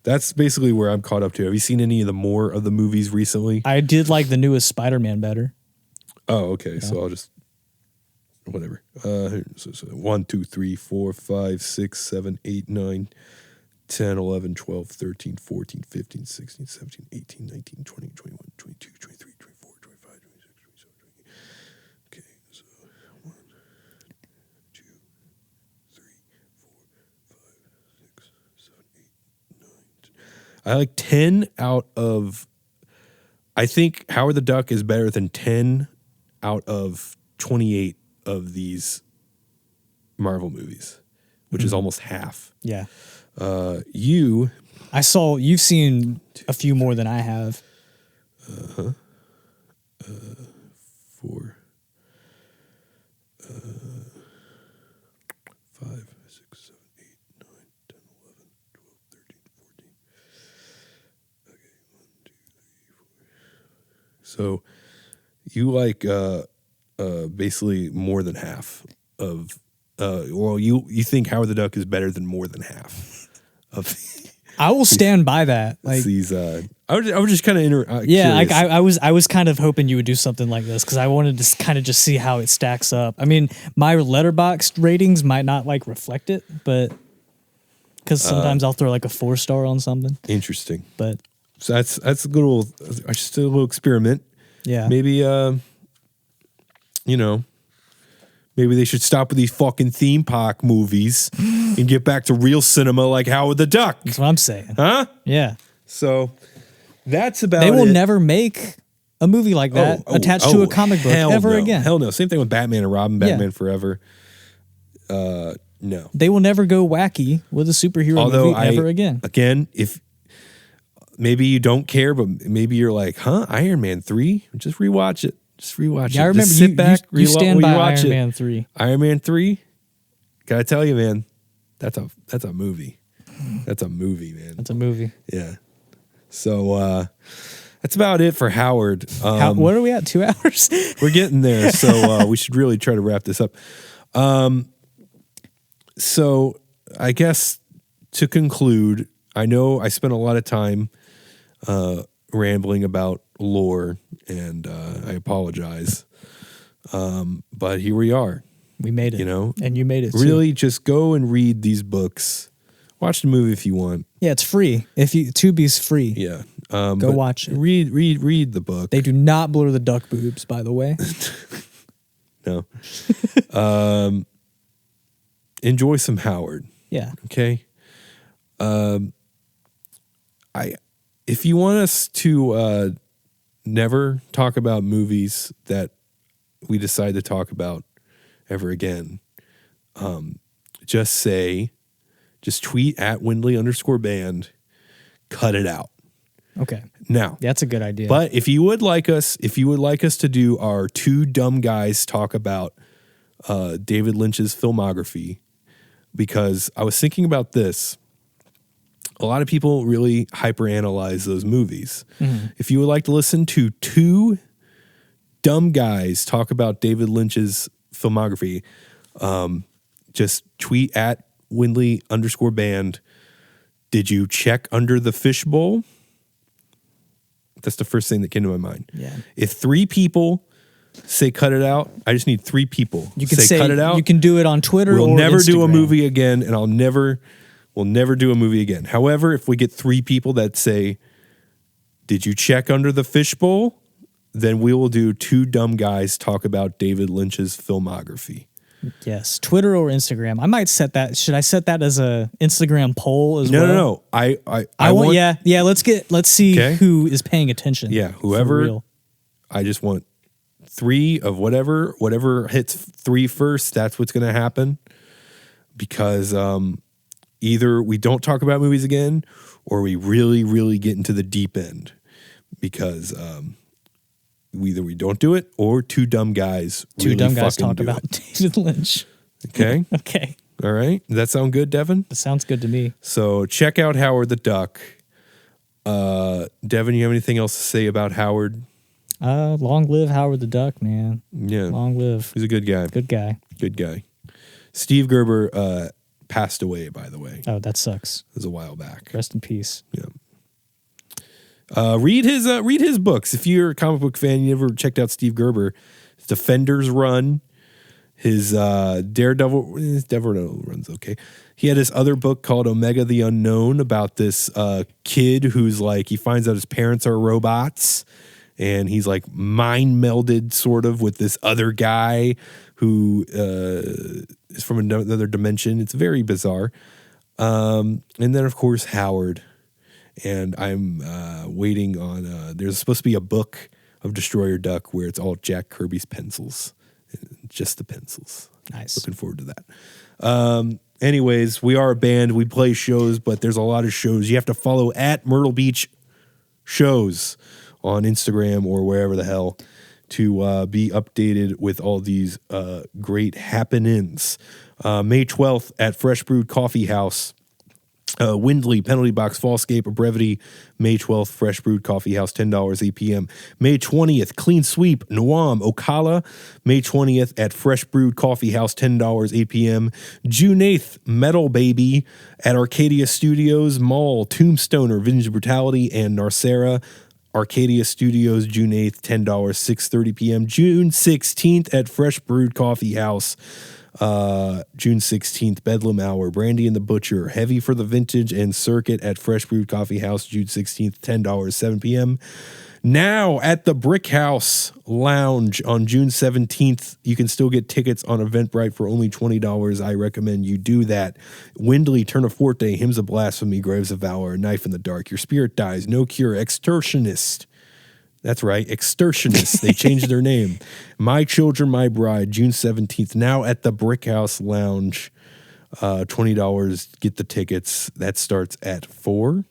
That's basically where I'm caught up to. Have you seen any of the more of the movies recently? I did like the newest Spider-Man better. Oh, okay. Yeah. So I'll just whatever. So 1, 2, 3, 4, 5, 6, 7, 8, 9, 10, 11, 12, 13, 14, 15, 16, 17, 18, 19, 20, 21, 22, 23, 24, 25, 26, 27, 28. Okay, so 1, 2, 3, 4, 5, 6, 7, 8, 9, 10. I like 10 out of, I think Howard the Duck is better than 10 out of 28 of these Marvel movies, which is almost half. Yeah. You've seen a few more than I have. 4, 5, 6, 7, 8, 9, 10, 11, 12, 13, 14. Okay, 1, 2, 3, 4. So you like basically more than half of well, you think Howard the Duck is better than more than half of I will stand by that. Like these I was just kind of yeah, like I was kind of hoping you would do something like this because I wanted to kind of just see how it stacks up. I mean, my Letterboxd ratings might not like reflect it, but because sometimes I'll throw like a 4-star on something. Interesting. But so that's a good little, just a little experiment. Yeah. Maybe maybe they should stop with these fucking theme park movies and get back to real cinema like Howard the Duck. That's what I'm saying. Huh? Yeah. So that's about They will it. never make a movie like that attached to a comic book ever again. Hell no. Same thing with Batman and Robin, Batman Forever. No. They will never go wacky with a superhero movie ever again. Again, if maybe you don't care, but maybe you're like, Iron Man 3? Just rewatch it. Just rewatch it. I remember just sit back, you stand by rewatch Iron it. Man 3. Iron Man 3? Gotta tell you, man, that's a movie. That's a movie, man. That's a movie. Yeah. So that's about it for Howard. What are we at? 2 hours? We're getting there, so we should really try to wrap this up. So I guess to conclude, I know I spent a lot of time rambling about lore, and I apologize. But here we are. We made it. You know? And you made it too. Really, just go and read these books. Watch the movie if you want. Yeah, it's free. Tubi's free. Yeah. Go watch it. Read the book. They do not blur the duck boobs, by the way. No. Enjoy some Howard. Yeah. Okay. If you want us to never talk about movies that we decide to talk about ever again, just tweet at Windley_band, cut it out. Okay. Now, that's a good idea. But if you would like us to do our two dumb guys talk about David Lynch's filmography, because I was thinking about this. A lot of people really hyperanalyze those movies. Mm-hmm. If you would like to listen to two dumb guys talk about David Lynch's filmography, just tweet at Windley_band. Did you check under the fishbowl? That's the first thing that came to my mind. Yeah. If 3 people say cut it out, I just need 3 people. You can say cut it out. You can do it on Twitter We'll or never do a Instagram. movie again, and we'll never do a movie again. However, if we get 3 people that say, did you check under the fishbowl? Then we will do 2 dumb guys talk about David Lynch's filmography. Yes, Twitter or Instagram. I might set that. Should I set that as a Instagram poll as well? No. I want. Yeah. Let's see who is paying attention. Yeah, for whoever. real. I just want 3 of whatever hits 3 first. That's what's going to happen. Because either we don't talk about movies again, or we really, really get into the deep end. Because either we don't do it, or 2 dumb guys. Two really dumb guys fucking talk do about it. David Lynch. Okay. Okay. All right. Does that sound good, Devin? That sounds good to me. So check out Howard the Duck. Devin, you have anything else to say about Howard? Long live Howard the Duck, man. Yeah. Long live. He's a good guy. Good guy. Good guy. Steve Gerber passed away, by the way. Oh, that sucks. It was a while back. Rest in peace. Yeah. Read his books. If you're a comic book fan, you ever checked out Steve Gerber, Defender's Run, his Daredevil run's okay. He had this other book called Omega the Unknown about this kid who's like, he finds out his parents are robots, and he's like mind melded sort of with this other guy who is from another dimension. It's very bizarre. And then of course Howard. And I'm waiting on, there's supposed to be a book of Destroyer Duck where it's all Jack Kirby's pencils. Just the pencils. Nice. Looking forward to that. Anyways, we are a band. We play shows, but there's a lot of shows. You have to follow at Myrtle Beach Shows on Instagram or wherever the hell to be updated with all these great happenings. May 12th at Fresh Brewed Coffee House. Windley, Penalty Box, Fallscape, or Brevity, May 12th, Fresh Brewed Coffee House, $10, 8 p.m. May 20th, Clean Sweep, Nawam, Ocala, May 20th at Fresh Brewed Coffee House, $10, 8 p.m. June 8th, Metal Baby at Arcadia Studios, Mall, Tombstoner, Vintage Brutality, and Narcera. Arcadia Studios, June 8th, $10, 6:30 p.m. June 16th at Fresh Brewed Coffee House. June 16th, Bedlam Hour, Brandy and the Butcher, Heavy for the Vintage and Circuit at Fresh Brewed Coffee House, June 16th, $10, 7 p.m. Now at the Brick House Lounge on June 17th, you can still get tickets on Eventbrite for only $20. I recommend you do that. Windley, Turn of Forte, Hymns of Blasphemy, Graves of Valor, Knife in the Dark, Your Spirit Dies, No Cure, Extortionist. That's right, Extortionists. They changed their name. My Children, My Bride, June 17th. Now at the Brick House Lounge, $20. Get the tickets. That starts at 4.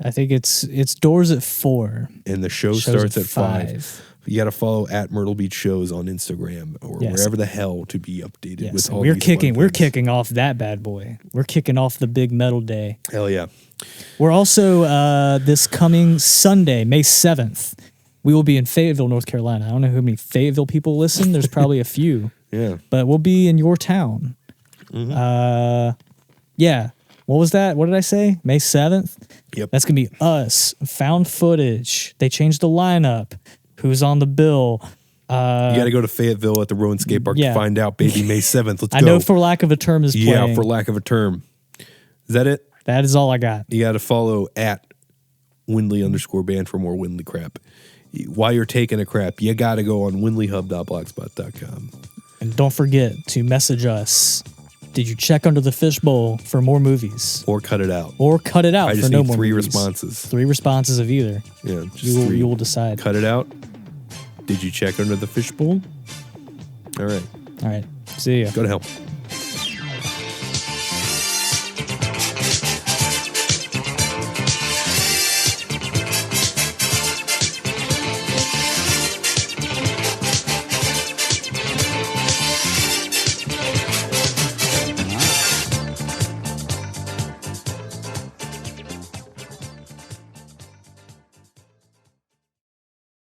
I think it's doors at 4. And the show starts at 5. You got to follow at Myrtle Beach Shows on Instagram or wherever the hell to be updated with all these fun We're things. kicking off that bad boy. We're kicking off the big metal day. Hell yeah. We're also this coming Sunday, May 7th. We will be in Fayetteville, North Carolina. I don't know how many Fayetteville people listen. There's probably a few. Yeah. But we'll be in your town. Mm-hmm. Yeah. What was that? What did I say? May 7th? Yep. That's going to be us. Found footage. They changed the lineup. Who's on the bill? You got to go to Fayetteville at the Rowan Skate Park to find out, baby. May 7th. Let's go. I know For Lack of a Term is playing. Yeah, For Lack of a Term. Is that it? That is all I got. You got to follow at Windley_band for more Windley crap. While you're taking a crap, you got to go on windleyhub.blogspot.com. And don't forget to message us. Did you check under the fishbowl for more movies? Or cut it out. Or cut it out I for just no need more 3 movies. responses. 3 responses of either. Yeah, just 3. You will decide. Cut it out. Did you check under the fishbowl? All right. All right. See ya. Go to hell.